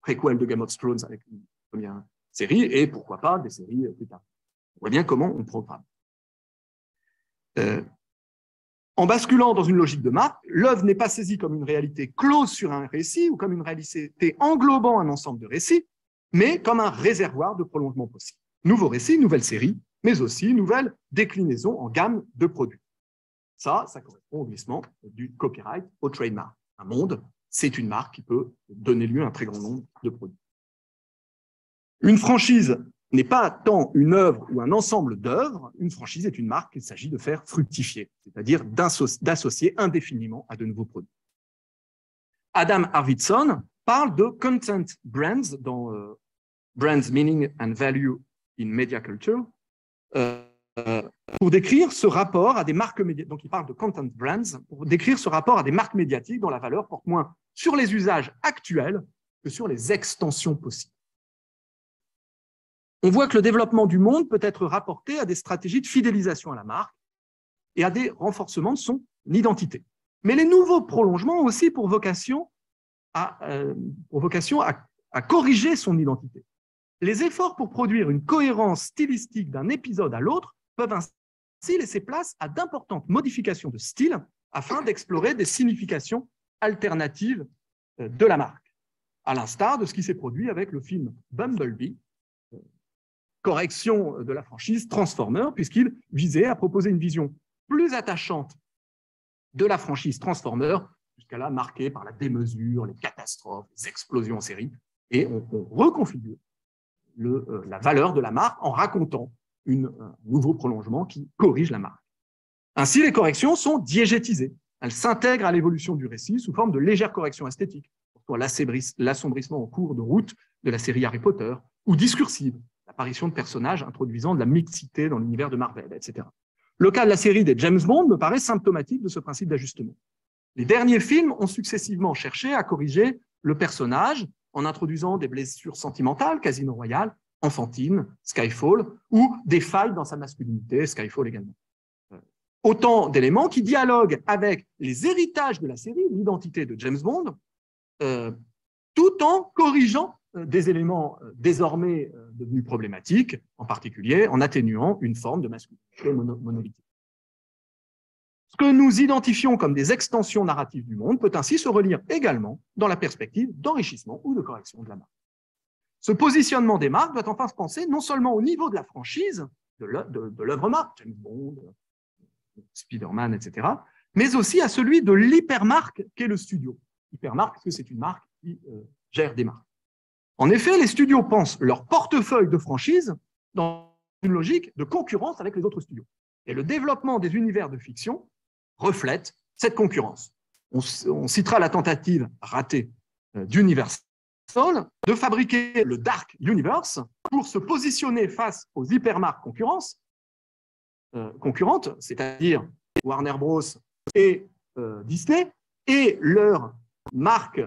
préquel de Game of Thrones avec une première série, et pourquoi pas des séries plus tard. On voit bien comment on programme. En basculant dans une logique de marque, l'œuvre n'est pas saisie comme une réalité close sur un récit ou comme une réalité englobant un ensemble de récits, mais comme un réservoir de prolongement possible. Nouveau récit, nouvelle série, mais aussi nouvelle déclinaison en gamme de produits. Ça correspond au glissement du copyright au trademark. Un monde, c'est une marque qui peut donner lieu à un très grand nombre de produits. Une franchise n'est pas tant une œuvre ou un ensemble d'œuvres, une franchise est une marque qu'il s'agit de faire fructifier, c'est-à-dire d'associer indéfiniment à de nouveaux produits. Adam Arvidsson parle de content brands dans Brands Meaning and Value in Media Culture pour décrire ce rapport à des marques médiatiques. Donc, il parle de content brands pour décrire ce rapport à des marques médiatiques dont la valeur porte moins sur les usages actuels que sur les extensions possibles. On voit que le développement du monde peut être rapporté à des stratégies de fidélisation à la marque et à des renforcements de son identité. Mais les nouveaux prolongements ont aussi pour vocation à corriger son identité. Les efforts pour produire une cohérence stylistique d'un épisode à l'autre peuvent ainsi laisser place à d'importantes modifications de style afin d'explorer des significations alternatives de la marque, à l'instar de ce qui s'est produit avec le film Bumblebee, correction de la franchise Transformers, puisqu'il visait à proposer une vision plus attachante de la franchise Transformers, jusqu'à là marquée par la démesure, les catastrophes, les explosions en série, et on reconfigure la valeur de la marque en racontant un nouveau prolongement qui corrige la marque. Ainsi, les corrections sont diégétisées. Elles s'intègrent à l'évolution du récit sous forme de légères corrections esthétiques, pour l'assombrissement en cours de route de la série Harry Potter, ou discursives, l'apparition de personnages introduisant de la mixité dans l'univers de Marvel, etc. Le cas de la série des James Bond me paraît symptomatique de ce principe d'ajustement. Les derniers films ont successivement cherché à corriger le personnage en introduisant des blessures sentimentales, Casino Royale, enfantine, Skyfall, ou des failles dans sa masculinité, Skyfall également. Autant d'éléments qui dialoguent avec les héritages de la série, l'identité de James Bond, tout en corrigeant des éléments désormais devenus problématiques, en particulier en atténuant une forme de masculinité monolithique. Ce que nous identifions comme des extensions narratives du monde peut ainsi se relire également dans la perspective d'enrichissement ou de correction de la marque. Ce positionnement des marques doit enfin se penser non seulement au niveau de la franchise, de l'œuvre marque, James Bond, Spider-Man, etc., mais aussi à celui de l'hypermarque qu'est le studio. Hypermarque, parce que c'est une marque qui gère des marques. En effet, les studios pensent leur portefeuille de franchise dans une logique de concurrence avec les autres studios. Et le développement des univers de fiction reflète cette concurrence. On citera la tentative ratée d'Universal de fabriquer le Dark Universe pour se positionner face aux hypermarques concurrentes, c'est-à-dire Warner Bros. Et Disney, et leurs marques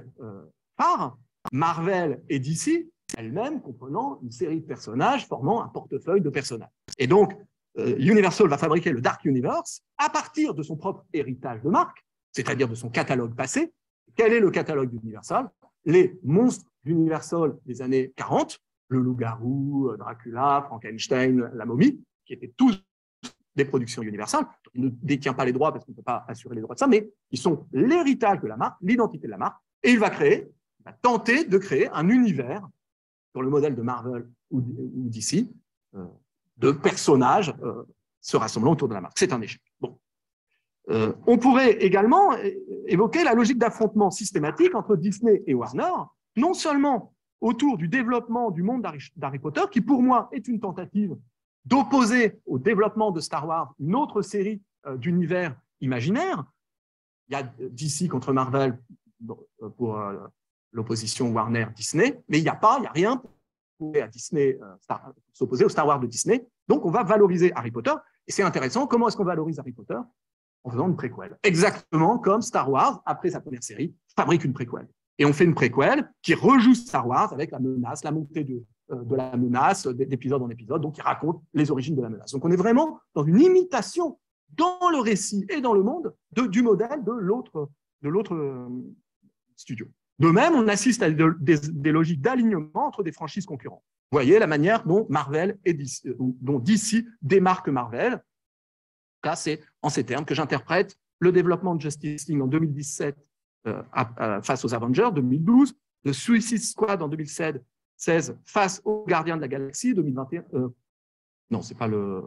phares, Marvel et DC, elles-mêmes comprenant une série de personnages formant un portefeuille de personnages. Et donc, Universal va fabriquer le Dark Universe à partir de son propre héritage de marque, c'est-à-dire de son catalogue passé. Quel est le catalogue d'Universal? Les monstres d'Universal des années 40, le loup-garou, Dracula, Frankenstein, la momie, qui étaient tous des productions Universal. Il ne détient pas les droits parce qu'on ne peut pas assurer les droits de ça, mais ils sont l'héritage de la marque, l'identité de la marque, et il va tenter de créer un univers sur le modèle de Marvel ou DC, de personnages se rassemblant autour de la marque. C'est un échec. Bon. On pourrait également évoquer la logique d'affrontement systématique entre Disney et Warner, non seulement autour du développement du monde d'Harry Potter, qui pour moi est une tentative d'opposer au développement de Star Wars une autre série d'univers imaginaires. Il y a DC contre Marvel pour l'opposition Warner-Disney, mais il n'y a rien pour à Disney s'opposer au Star Wars de Disney. Donc, on va valoriser Harry Potter. Et c'est intéressant, comment est-ce qu'on valorise Harry Potter? En faisant une préquelle. Exactement comme Star Wars, après sa première série, fabrique une préquelle. Et on fait une préquelle qui rejoue Star Wars avec la menace, la montée de la menace d'épisode en épisode, donc qui raconte les origines de la menace. Donc on est vraiment dans une imitation dans le récit et dans le monde du modèle de l'autre studio. De même, on assiste à des logiques d'alignement entre des franchises concurrentes. Vous voyez la manière dont Marvel et DC, dont DC démarque Marvel. Là, c'est en ces termes que j'interprète le développement de Justice League en 2017 face aux Avengers, 2012, de Suicide Squad en 2016 face aux Gardiens de la Galaxie, 2021. Non, c'est pas la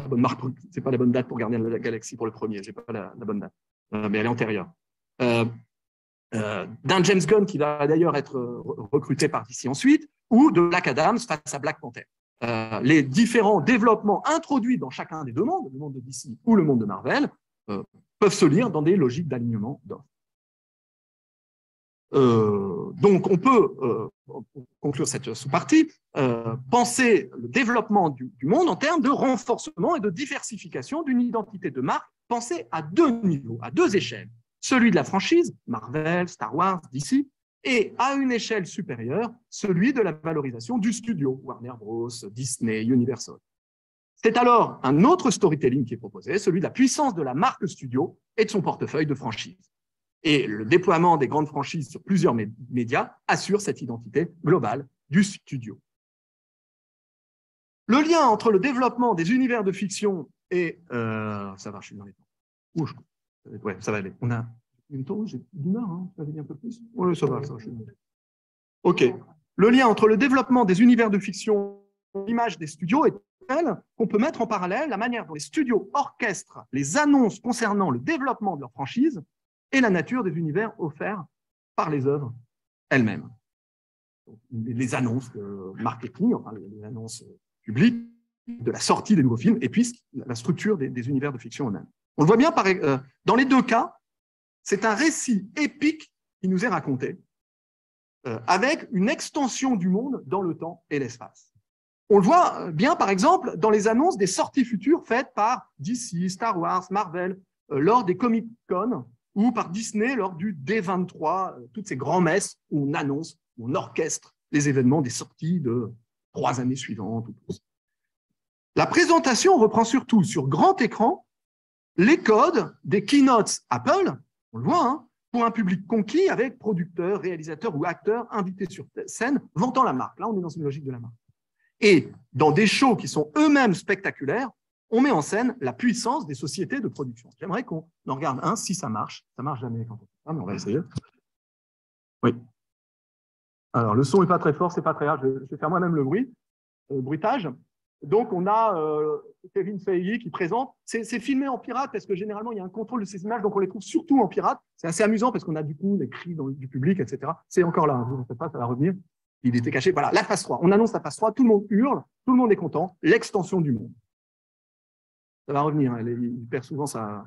bonne marque, c'est pas la bonne date pour Gardiens de la Galaxie pour le premier. J'ai pas la bonne date, mais elle est antérieure. D'un James Gunn qui va d'ailleurs être recruté par DC ensuite, ou de Black Adam face à Black Panther. Les différents développements introduits dans chacun des deux mondes, le monde de DC ou le monde de Marvel, peuvent se lire dans des logiques d'alignement d'offres. Donc, on peut, pour conclure cette sous-partie, penser le développement du monde en termes de renforcement et de diversification d'une identité de marque pensée à deux niveaux, à deux échelles. Celui de la franchise, Marvel, Star Wars, DC, et à une échelle supérieure, celui de la valorisation du studio, Warner Bros., Disney, Universal. C'est alors un autre storytelling qui est proposé, celui de la puissance de la marque studio et de son portefeuille de franchises. Et le déploiement des grandes franchises sur plusieurs médias assure cette identité globale du studio. Le lien entre le développement des univers de fiction et... ça va, je suis dans les temps. Ouais, ça va aller. On a une tour, j'ai une heure, hein, ça va aller un peu plus. Oui, ça va, ça va. OK. Le lien entre le développement des univers de fiction et l'image des studios est tel qu'on peut mettre en parallèle la manière dont les studios orchestrent les annonces concernant le développement de leur franchise et la nature des univers offerts par les œuvres elles-mêmes. Les annonces marketing, enfin les annonces publiques, de la sortie des nouveaux films, et puis la structure des univers de fiction eux-mêmes. On le voit bien, dans les deux cas, c'est un récit épique qui nous est raconté, avec une extension du monde dans le temps et l'espace. On le voit bien, par exemple, dans les annonces des sorties futures faites par DC, Star Wars, Marvel, lors des Comic-Con, ou par Disney lors du D23, toutes ces grands-messes où on annonce, où on orchestre les événements des sorties de 3 années suivantes. La présentation reprend surtout sur grand écran les codes des keynotes Apple, on le voit, hein, pour un public conquis avec producteurs, réalisateurs ou acteurs invités sur scène vantant la marque. Là, on est dans une logique de la marque. Et dans des shows qui sont eux-mêmes spectaculaires, on met en scène la puissance des sociétés de production. J'aimerais qu'on en regarde un, si ça marche. Ça marche jamais quand on fait ça, mais on va essayer. Oui. Alors, le son n'est pas très fort, c'est pas très grave. Je vais faire moi-même le bruitage. Donc, on a Kevin Feige qui présente. C'est filmé en pirate parce que généralement, il y a un contrôle de ces images, donc on les trouve surtout en pirate. C'est assez amusant parce qu'on a du coup les cris du public, etc. C'est encore là, vous ne faites pas, ça va revenir. Il était caché. Voilà, la phase 3. On annonce la phase 3, tout le monde hurle, tout le monde est content. L'extension du monde. Ça va revenir, hein, il perd souvent ça.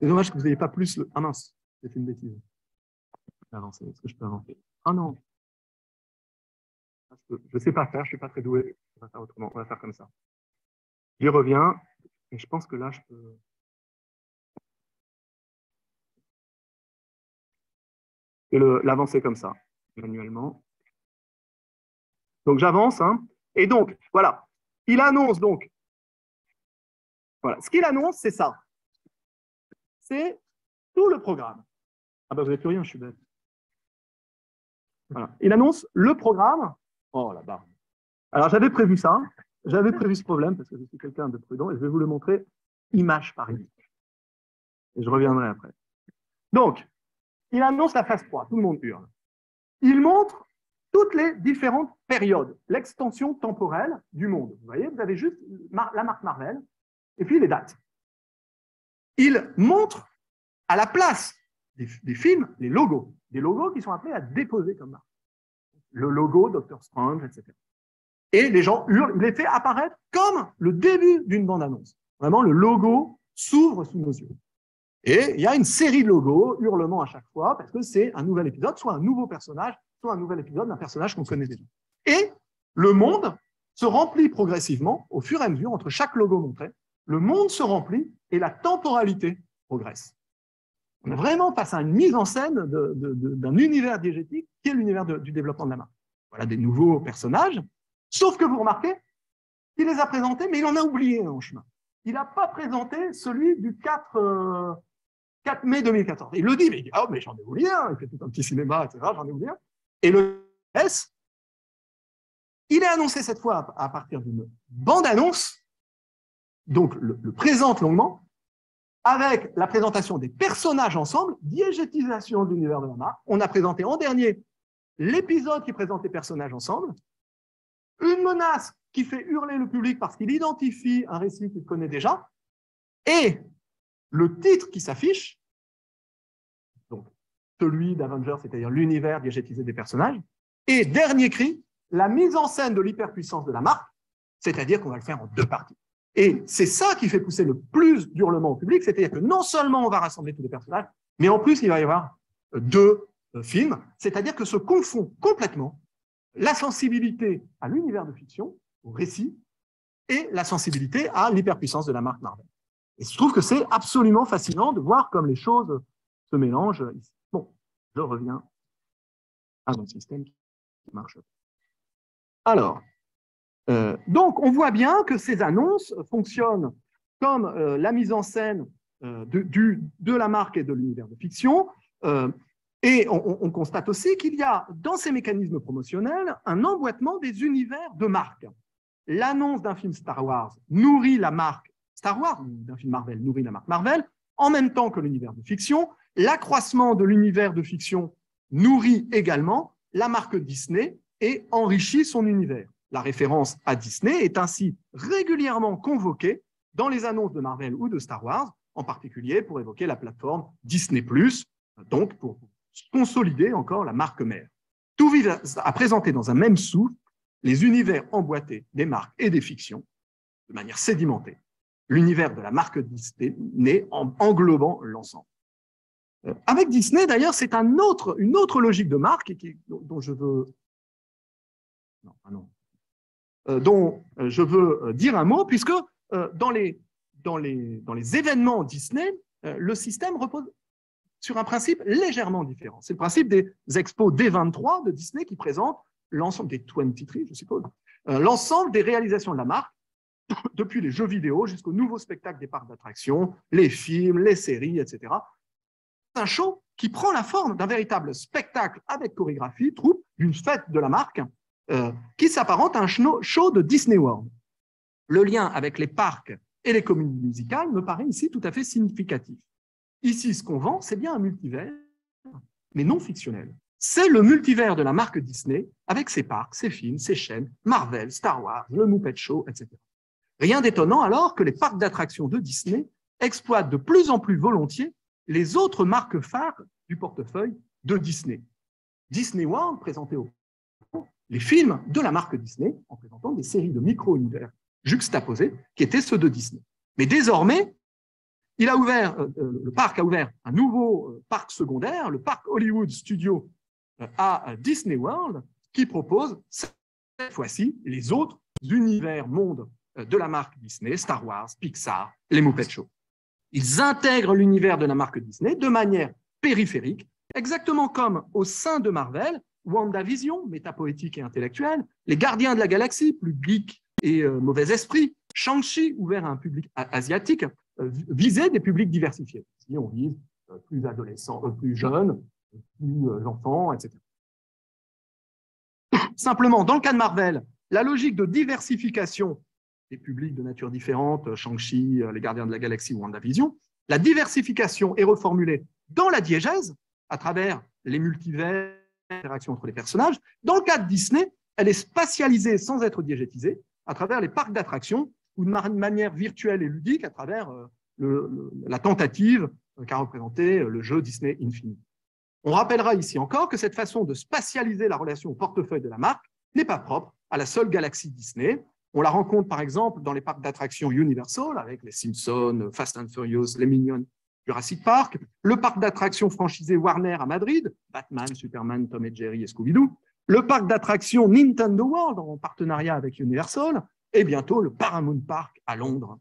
C'est dommage que vous n'ayez pas plus le... Ah mince, j'ai fait une bêtise. peux avancer. Est-ce que je peux avancer? Ah non. Je ne sais pas faire, je ne suis pas très doué. On va faire autrement, on va faire comme ça. J'y reviens, et je pense que là, je peux... Et l'avancer comme ça, manuellement. Donc j'avance, hein. Et donc, voilà. Il annonce donc. Voilà. Ce qu'il annonce, c'est ça. C'est tout le programme. Ah ben vous n'avez plus rien, je suis bête. Voilà. Il annonce le programme. Oh la barre. Alors j'avais prévu ça. J'avais prévu ce problème parce que je suis quelqu'un de prudent et je vais vous le montrer image par image. Et je reviendrai après. Donc, il annonce la phase 3. Tout le monde hurle. Il montre toutes les différentes périodes, l'extension temporelle du monde. Vous voyez, vous avez juste la marque Marvel et puis les dates. Il montre à la place des films les logos, des logos qui sont appelés à déposer comme marque. Le logo Doctor Strange, etc. Et les gens hurlent, il les fait apparaître comme le début d'une bande-annonce. Vraiment, le logo s'ouvre sous nos yeux. Et il y a une série de logos, hurlements à chaque fois, parce que c'est un nouvel épisode, soit un nouveau personnage, soit un nouvel épisode d'un personnage qu'on connaît déjà. Et le monde se remplit progressivement, au fur et à mesure, entre chaque logo montré, le monde se remplit et la temporalité progresse. On est vraiment face à une mise en scène d'un univers diégétique qui est l'univers du développement de la marque. Voilà des nouveaux personnages, sauf que vous remarquez qu'il les a présentés, mais il en a oublié un en chemin. Il n'a pas présenté celui du 4 mai 2014. Il le dit, mais il dit, oh, mais j'en ai oublié un, il fait tout un petit cinéma, etc., j'en ai oublié un. Et le S, il est annoncé cette fois à partir d'une bande-annonce, donc le présente longuement, avec la présentation des personnages ensemble, diégétisation de l'univers de la marque. On a présenté en dernier l'épisode qui présente les personnages ensemble, une menace qui fait hurler le public parce qu'il identifie un récit qu'il connaît déjà, et le titre qui s'affiche, donc celui d'Avengers, c'est-à-dire l'univers diégétisé des personnages, et dernier cri, la mise en scène de l'hyperpuissance de la marque, c'est-à-dire qu'on va le faire en 2 parties. Et c'est ça qui fait pousser le plus d'hurlements au public, c'est-à-dire que non seulement on va rassembler tous les personnages, mais en plus il va y avoir 2 films, c'est-à-dire que se confond complètement la sensibilité à l'univers de fiction, au récit, et la sensibilité à l'hyperpuissance de la marque Marvel. Et je trouve que c'est absolument fascinant de voir comme les choses se mélangent ici. Bon, je reviens à mon système qui marche. Alors, donc, on voit bien que ces annonces fonctionnent comme la mise en scène de la marque et de l'univers de fiction. Et on constate aussi qu'il y a dans ces mécanismes promotionnels un emboîtement des univers de marque. L'annonce d'un film Star Wars nourrit la marque Star Wars, d'un film Marvel nourrit la marque Marvel, en même temps que l'univers de fiction. L'accroissement de l'univers de fiction nourrit également la marque Disney et enrichit son univers. La référence à Disney est ainsi régulièrement convoquée dans les annonces de Marvel ou de Star Wars, en particulier pour évoquer la plateforme Disney+, donc pour consolider encore la marque mère. Tout vise à présenter dans un même souffle les univers emboîtés des marques et des fictions de manière sédimentée. L'univers de la marque Disney englobant l'ensemble. Avec Disney, d'ailleurs, c'est une autre logique de marque dont je veux... dont je veux dire un mot, puisque dans les événements Disney, le système repose sur un principe légèrement différent. C'est le principe des expos D23 de Disney qui présente l'ensemble des 23, je suppose, l'ensemble des réalisations de la marque, depuis les jeux vidéo jusqu'aux nouveaux spectacles des parcs d'attractions, les films, les séries, etc. C'est un show qui prend la forme d'un véritable spectacle avec chorégraphie, troupe, d'une fête de la marque, qui s'apparente à un show de Disney World. Le lien avec les parcs et les comédies musicales me paraît ici tout à fait significatif. Ici, ce qu'on vend, c'est bien un multivers, mais non fictionnel. C'est le multivers de la marque Disney, avec ses parcs, ses films, ses chaînes, Marvel, Star Wars, le Muppet Show, etc. Rien d'étonnant alors que les parcs d'attractions de Disney exploitent de plus en plus volontiers les autres marques phares du portefeuille de Disney. Disney World présentait les films de la marque Disney en présentant des séries de micro-univers juxtaposés qui étaient ceux de Disney. Mais désormais, il a ouvert, le parc a ouvert un nouveau parc secondaire, le parc Hollywood Studios à Disney World, qui propose cette fois-ci les autres univers mondes de la marque Disney, Star Wars, Pixar, les Muppet Show. Ils intègrent l'univers de la marque Disney de manière périphérique, exactement comme au sein de Marvel, WandaVision, métapoétique et intellectuelle, les Gardiens de la Galaxie, plus geek et mauvais esprit, Shang-Chi, ouvert à un public asiatique, visait des publics diversifiés. Si on vise plus adolescents, plus jeunes, plus enfants, etc. Simplement, dans le cas de Marvel, la logique de diversification des publics de nature différente, Shang-Chi, les Gardiens de la Galaxie ou WandaVision, la diversification est reformulée dans la diégèse, à travers les multivers, l'interaction entre les personnages. Dans le cas de Disney, elle est spatialisée sans être diégétisée, à travers les parcs d'attractions ou de manière virtuelle et ludique, à travers la tentative qu'a représenté le jeu Disney Infinity. On rappellera ici encore que cette façon de spatialiser la relation au portefeuille de la marque n'est pas propre à la seule galaxie Disney. On la rencontre par exemple dans les parcs d'attractions Universal, avec les Simpsons, Fast and Furious, les Minions, Jurassic Park, le parc d'attractions franchisé Warner à Madrid, Batman, Superman, Tom et Jerry et Scooby-Doo, le parc d'attractions Nintendo World en partenariat avec Universal, et bientôt le Paramount Park à Londres,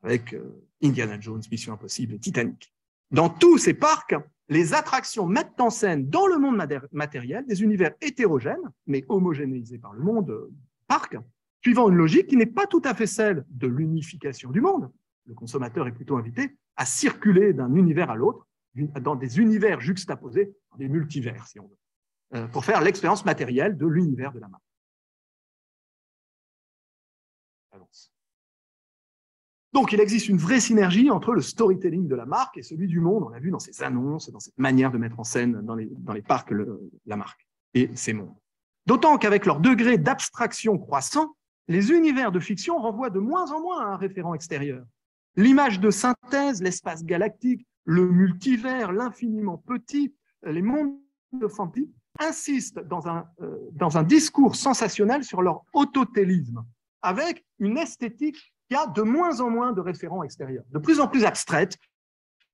avec Indiana Jones, Mission Impossible et Titanic. Dans tous ces parcs, les attractions mettent en scène dans le monde matériel des univers hétérogènes, mais homogénéisés par le monde parc, suivant une logique qui n'est pas tout à fait celle de l'unification du monde. Le consommateur est plutôt invité à circuler d'un univers à l'autre, dans des univers juxtaposés, des multivers, si on veut, pour faire l'expérience matérielle de l'univers de la marque. Donc, il existe une vraie synergie entre le storytelling de la marque et celui du monde. On l'a vu dans ces annonces, dans cette manière de mettre en scène dans les parcs la marque et ses mondes. D'autant qu'avec leur degré d'abstraction croissant, les univers de fiction renvoient de moins en moins à un référent extérieur. L'image de synthèse, l'espace galactique, le multivers, l'infiniment petit, les mondes de fantasy insistent dans un discours sensationnel sur leur autotélisme, avec une esthétique qui a de moins en moins de référents extérieurs, de plus en plus abstraite,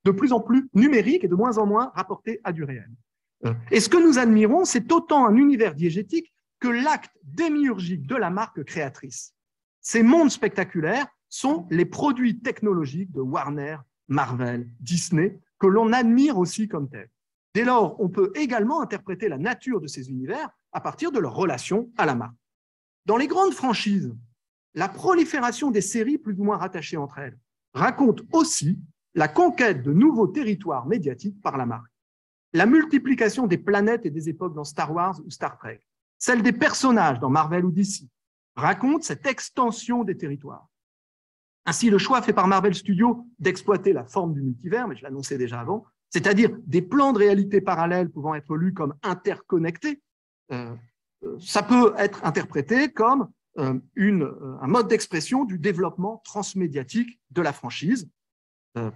de plus en plus numérique et de moins en moins rapportée à du réel. Et ce que nous admirons, c'est autant un univers diégétique que l'acte démiurgique de la marque créatrice. Ces mondes spectaculaires sont les produits technologiques de Warner, Marvel, Disney, que l'on admire aussi comme tels. Dès lors, on peut également interpréter la nature de ces univers à partir de leur relation à la marque. Dans les grandes franchises, la prolifération des séries plus ou moins rattachées entre elles raconte aussi la conquête de nouveaux territoires médiatiques par la marque. La multiplication des planètes et des époques dans Star Wars ou Star Trek, celle des personnages dans Marvel ou DC, raconte cette extension des territoires. Ainsi, le choix fait par Marvel Studios d'exploiter la forme du multivers, mais je l'annonçais déjà avant, c'est-à-dire des plans de réalité parallèles pouvant être lus comme interconnectés, ça peut être interprété comme un mode d'expression du développement transmédiatique de la franchise.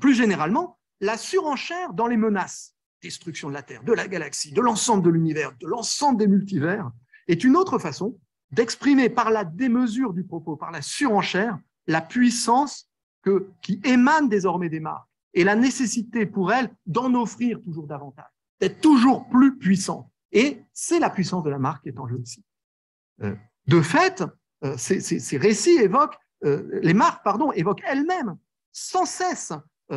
Plus généralement, la surenchère dans les menaces, destruction de la Terre, de la galaxie, de l'ensemble de l'univers, de l'ensemble des multivers, est une autre façon d'exprimer par la démesure du propos, par la surenchère, la puissance qui émane désormais des marques et la nécessité pour elles d'en offrir toujours davantage, d'être toujours plus puissant. Et c'est la puissance de la marque qui est en jeu ici. De fait, ces récits évoquent, les marques évoquent elles-mêmes sans cesse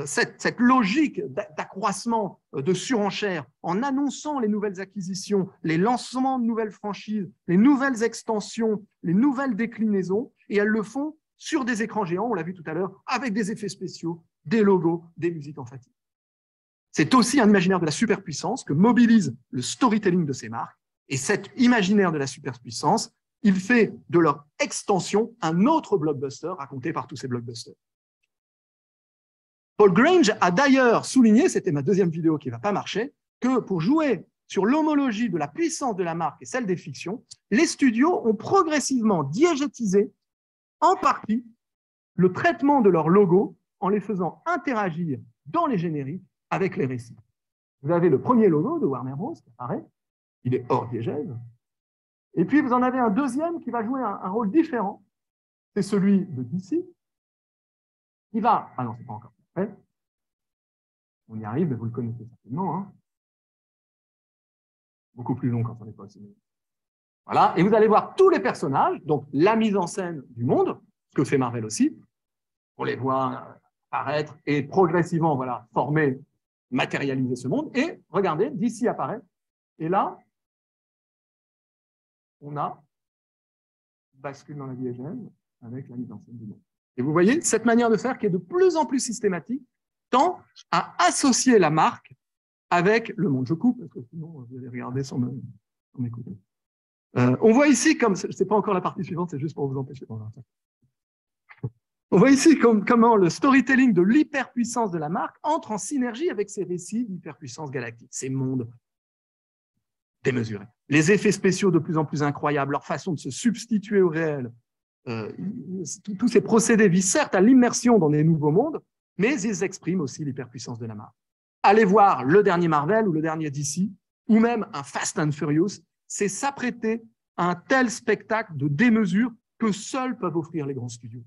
cette logique d'accroissement, de surenchère, en annonçant les nouvelles acquisitions, les lancements de nouvelles franchises, les nouvelles extensions, les nouvelles déclinaisons, et elles le font sur des écrans géants, on l'a vu tout à l'heure, avec des effets spéciaux, des logos, des musiques emphatiques. C'est aussi un imaginaire de la superpuissance que mobilise le storytelling de ces marques, et cet imaginaire de la superpuissance, il fait de leur extension un autre blockbuster raconté par tous ces blockbusters. Paul Grange a d'ailleurs souligné, c'était ma deuxième vidéo qui ne va pas marcher, que pour jouer sur l'homologie de la puissance de la marque et celle des fictions, les studios ont progressivement diégétisé en partie le traitement de leurs logos en les faisant interagir dans les génériques avec les récits. Vous avez le premier logo de Warner Bros. Qui apparaît, il est hors diégèse. Et puis vous en avez un deuxième qui va jouer un rôle différent, c'est celui de DC, qui va, ah non, c'est pas encore fait, On y arrive, mais vous le connaissez certainement. Hein. Beaucoup plus long quand on n'est pas aussi. Voilà, et vous allez voir tous les personnages, donc la mise en scène du monde, ce que fait Marvel aussi. On les voit apparaître et progressivement voilà, former, matérialiser ce monde. Et regardez, DC apparaît. Et là, on a bascule dans la diégèse avec la mise en scène du monde. Et vous voyez, cette manière de faire qui est de plus en plus systématique tend à associer la marque avec le monde. Je coupe, parce que sinon, vous allez regarder sans m'écouter. On voit ici, comme ce n'est pas encore la partie suivante, c'est juste pour vous empêcher. On voit ici comment le storytelling de l'hyperpuissance de la marque entre en synergie avec ces récits d'hyperpuissance galactique, ces mondes démesurés. Les effets spéciaux de plus en plus incroyables, leur façon de se substituer au réel, tous ces procédés visent certes à l'immersion dans des nouveaux mondes, mais ils expriment aussi l'hyperpuissance de la marque. Allez voir le dernier Marvel ou le dernier DC, ou même un Fast and Furious, c'est s'apprêter à un tel spectacle de démesure que seuls peuvent offrir les grands studios.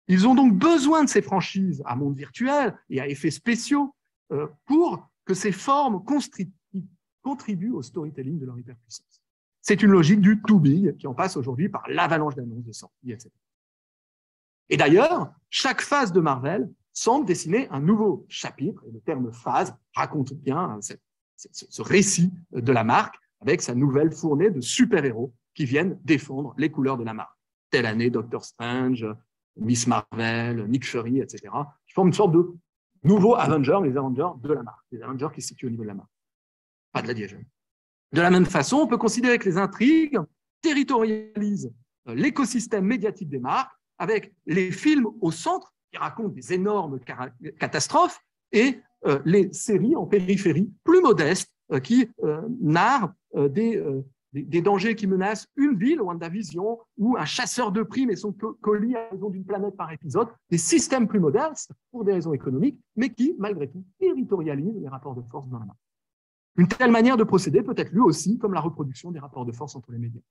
Ils ont donc besoin de ces franchises à monde virtuel et à effets spéciaux pour que ces formes contribuent au storytelling de leur hyperpuissance. C'est une logique du too big qui en passe aujourd'hui par l'avalanche d'annonces de sorties, etc. Et d'ailleurs, chaque phase de Marvel semble dessiner un nouveau chapitre, et le terme phase raconte bien ce récit de la marque avec sa nouvelle fournée de super-héros qui viennent défendre les couleurs de la marque. Telle année, Doctor Strange, Miss Marvel, Nick Fury, etc., qui forment une sorte de nouveau Avengers, les Avengers de la marque, les Avengers qui se situent au niveau de la marque, pas de la diégèse. De la même façon, on peut considérer que les intrigues territorialisent l'écosystème médiatique des marques avec les films au centre qui racontent des énormes catastrophes et les séries en périphérie plus modestes qui narrent des dangers qui menacent une ville, WandaVision, ou un chasseur de primes et son colis à raison d'une planète par épisode, des systèmes plus modestes pour des raisons économiques, mais qui, malgré tout, territorialisent les rapports de force dans la marque. Une telle manière de procéder peut être lui aussi comme la reproduction des rapports de force entre les médias.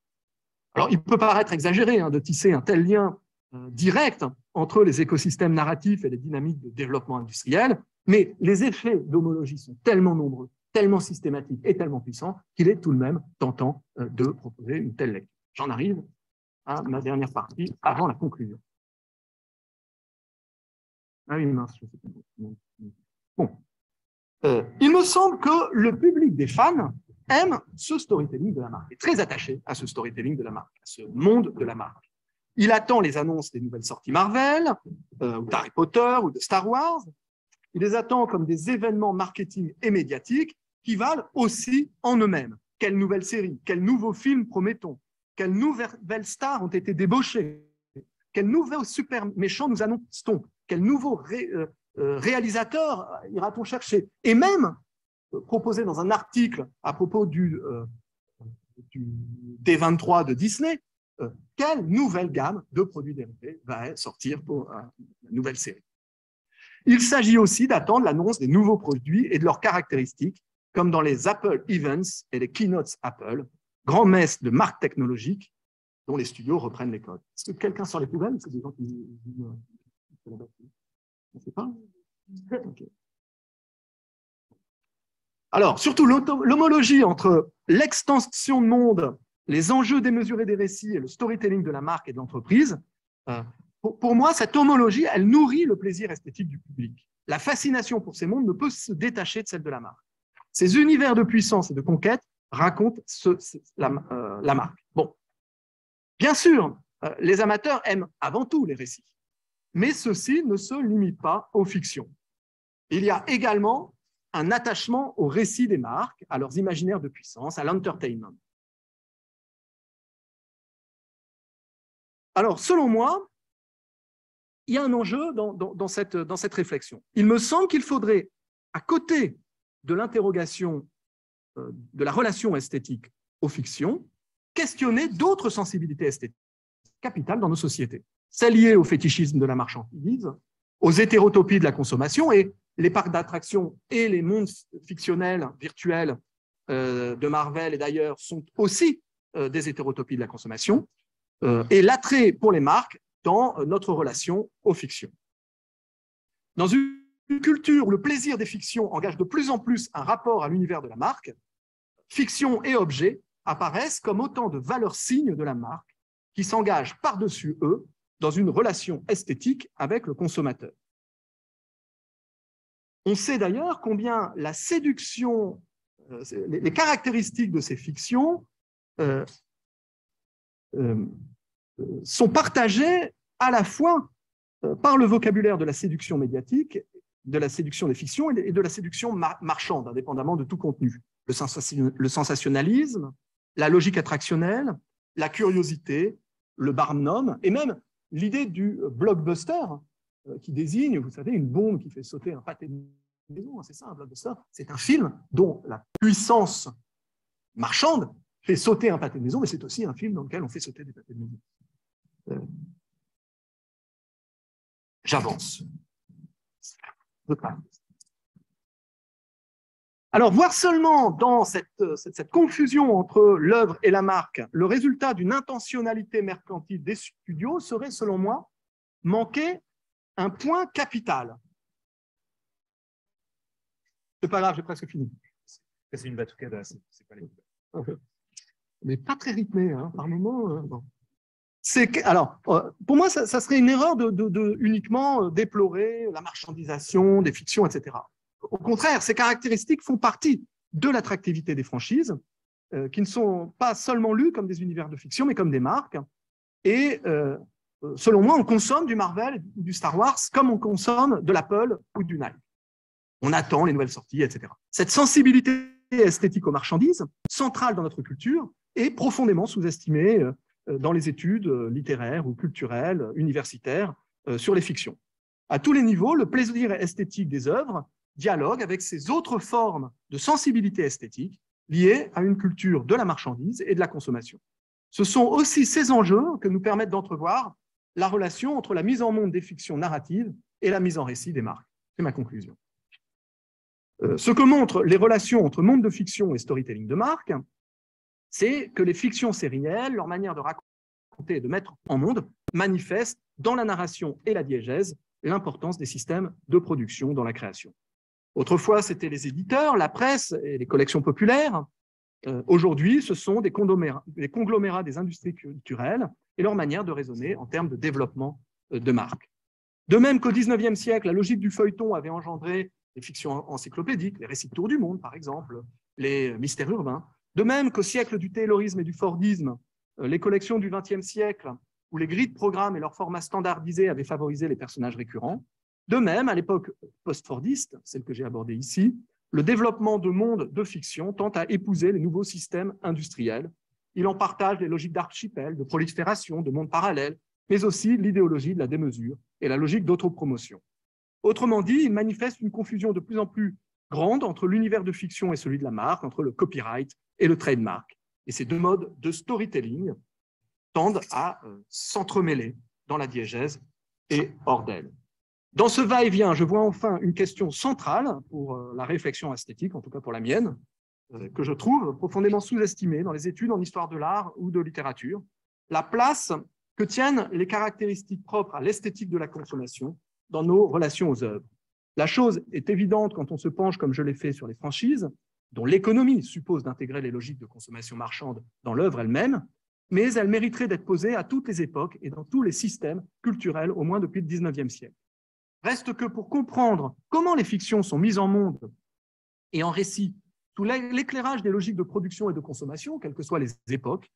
Alors, il peut paraître exagéré de tisser un tel lien direct entre les écosystèmes narratifs et les dynamiques de développement industriel, mais les effets d'homologie sont tellement nombreux, tellement systématiques et tellement puissants qu'il est tout de même tentant de proposer une telle lecture. J'en arrive à ma dernière partie avant la conclusion. Ah oui, mince, je sais pas. Bon. Il me semble que le public des fans aime ce storytelling de la marque, est très attaché à ce storytelling de la marque, à ce monde de la marque. Il attend les annonces des nouvelles sorties Marvel, ou d'Harry Potter, ou de Star Wars. Il les attend comme des événements marketing et médiatiques qui valent aussi en eux-mêmes. Quelle nouvelle série, quel nouveau film promettons, quelles nouvelles stars ont été débauchées, quels nouveaux super méchants nous annonce-t-on, quels nouveaux réalisateurs ira-t-on chercher. Et même, proposé dans un article à propos du D23 de Disney, quelle nouvelle gamme de produits dérivés va sortir pour la nouvelle série. Il s'agit aussi d'attendre l'annonce des nouveaux produits et de leurs caractéristiques, comme dans les Apple Events et les Keynotes Apple, grands messes de marques technologiques dont les studios reprennent les codes. Est-ce que quelqu'un sort les poubelles? C'est des gens qui... On ne sait pas. Okay. Alors, surtout l'homologie entre l'extension de monde, les enjeux démesurés des récits et le storytelling de la marque et de l'entreprise, pour moi, cette homologie, elle nourrit le plaisir esthétique du public. La fascination pour ces mondes ne peut se détacher de celle de la marque. Ces univers de puissance et de conquête racontent la marque. Bon, bien sûr, les amateurs aiment avant tout les récits, mais ceux-ci ne se limitent pas aux fictions. Il y a également un attachement aux récits des marques, à leurs imaginaires de puissance, à l'entertainment. Alors, selon moi, il y a un enjeu dans cette réflexion. Il me semble qu'il faudrait, à côté de l'interrogation de la relation esthétique aux fictions, questionner d'autres sensibilités esthétiques capitales dans nos sociétés. Celles liées au fétichisme de la marchandise, aux hétérotopies de la consommation, et les parcs d'attractions et les mondes fictionnels, virtuels de Marvel et d'ailleurs sont aussi des hétérotopies de la consommation, et l'attrait pour les marques dans notre relation aux fictions. Dans une Une culture où le plaisir des fictions engage de plus en plus un rapport à l'univers de la marque, fiction et objet apparaissent comme autant de valeurs signes de la marque qui s'engagent par-dessus eux dans une relation esthétique avec le consommateur. On sait d'ailleurs combien la séduction, les caractéristiques de ces fictions sont partagées à la fois par le vocabulaire de la séduction médiatique, de la séduction des fictions et de la séduction marchande, indépendamment de tout contenu. Le sensationnalisme, la logique attractionnelle, la curiosité, le barnum, et même l'idée du blockbuster, qui désigne, vous savez, une bombe qui fait sauter un pâté de maison. C'est ça, un blockbuster. C'est un film dont la puissance marchande fait sauter un pâté de maison, mais c'est aussi un film dans lequel on fait sauter des pâtés de maison. J'avance. Alors, voir seulement dans cette confusion entre l'œuvre et la marque le résultat d'une intentionnalité mercantile des studios serait, selon moi, manquer un point capital. C'est pas grave, j'ai presque fini. C'est une batucada, c'est pas les... Mais pas très rythmé, hein, par moment. Bon. Alors, pour moi, ça serait une erreur de uniquement déplorer la marchandisation des fictions, etc. Au contraire, ces caractéristiques font partie de l'attractivité des franchises, qui ne sont pas seulement lues comme des univers de fiction, mais comme des marques. Et selon moi, on consomme du Marvel, du Star Wars, comme on consomme de l'Apple ou du Nike. On attend les nouvelles sorties, etc. Cette sensibilité esthétique aux marchandises, centrale dans notre culture, est profondément sous-estimée dans les études littéraires ou culturelles, universitaires, sur les fictions. À tous les niveaux, le plaisir esthétique des œuvres dialogue avec ces autres formes de sensibilité esthétique liées à une culture de la marchandise et de la consommation. Ce sont aussi ces enjeux que nous permettent d'entrevoir la relation entre la mise en monde des fictions narratives et la mise en récit des marques. C'est ma conclusion. Ce que montrent les relations entre monde de fiction et storytelling de marque, c'est que les fictions sérielles, leur manière de raconter et de mettre en monde, manifestent dans la narration et la diégèse l'importance des systèmes de production dans la création. Autrefois, c'était les éditeurs, la presse et les collections populaires. Aujourd'hui, ce sont des conglomérats des industries culturelles et leur manière de raisonner en termes de développement de marques. De même qu'au XIXe siècle, la logique du feuilleton avait engendré les fictions encyclopédiques, les récits de tour du monde, par exemple, les mystères urbains. De même qu'au siècle du taylorisme et du fordisme, les collections du XXe siècle, où les grilles de programme et leur format standardisé avaient favorisé les personnages récurrents. De même, à l'époque post-fordiste, celle que j'ai abordée ici, le développement de mondes de fiction tend à épouser les nouveaux systèmes industriels. Il en partage les logiques d'archipel, de prolifération, de mondes parallèles, mais aussi l'idéologie de la démesure et la logique d'autopromotion. Autrement dit, il manifeste une confusion de plus en plus grande entre l'univers de fiction et celui de la marque, entre le copyright et le trademark. Et ces deux modes de storytelling tendent à s'entremêler dans la diégèse et hors d'elle. Dans ce va-et-vient, je vois enfin une question centrale pour la réflexion esthétique, en tout cas pour la mienne, que je trouve profondément sous-estimée dans les études en histoire de l'art ou de littérature, la place que tiennent les caractéristiques propres à l'esthétique de la consommation dans nos relations aux œuvres. La chose est évidente quand on se penche, comme je l'ai fait, sur les franchises, dont l'économie suppose d'intégrer les logiques de consommation marchande dans l'œuvre elle-même, mais elle mériterait d'être posée à toutes les époques et dans tous les systèmes culturels, au moins depuis le XIXe siècle. Reste que pour comprendre comment les fictions sont mises en monde et en récit sous l'éclairage des logiques de production et de consommation, quelles que soient les époques,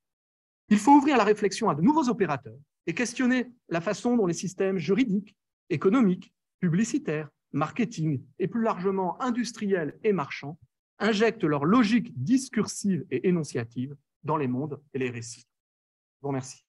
il faut ouvrir la réflexion à de nouveaux opérateurs et questionner la façon dont les systèmes juridiques, économiques, publicitaires, marketing et plus largement industriels et marchands injectent leur logique discursive et énonciative dans les mondes et les récits. Je vous remercie.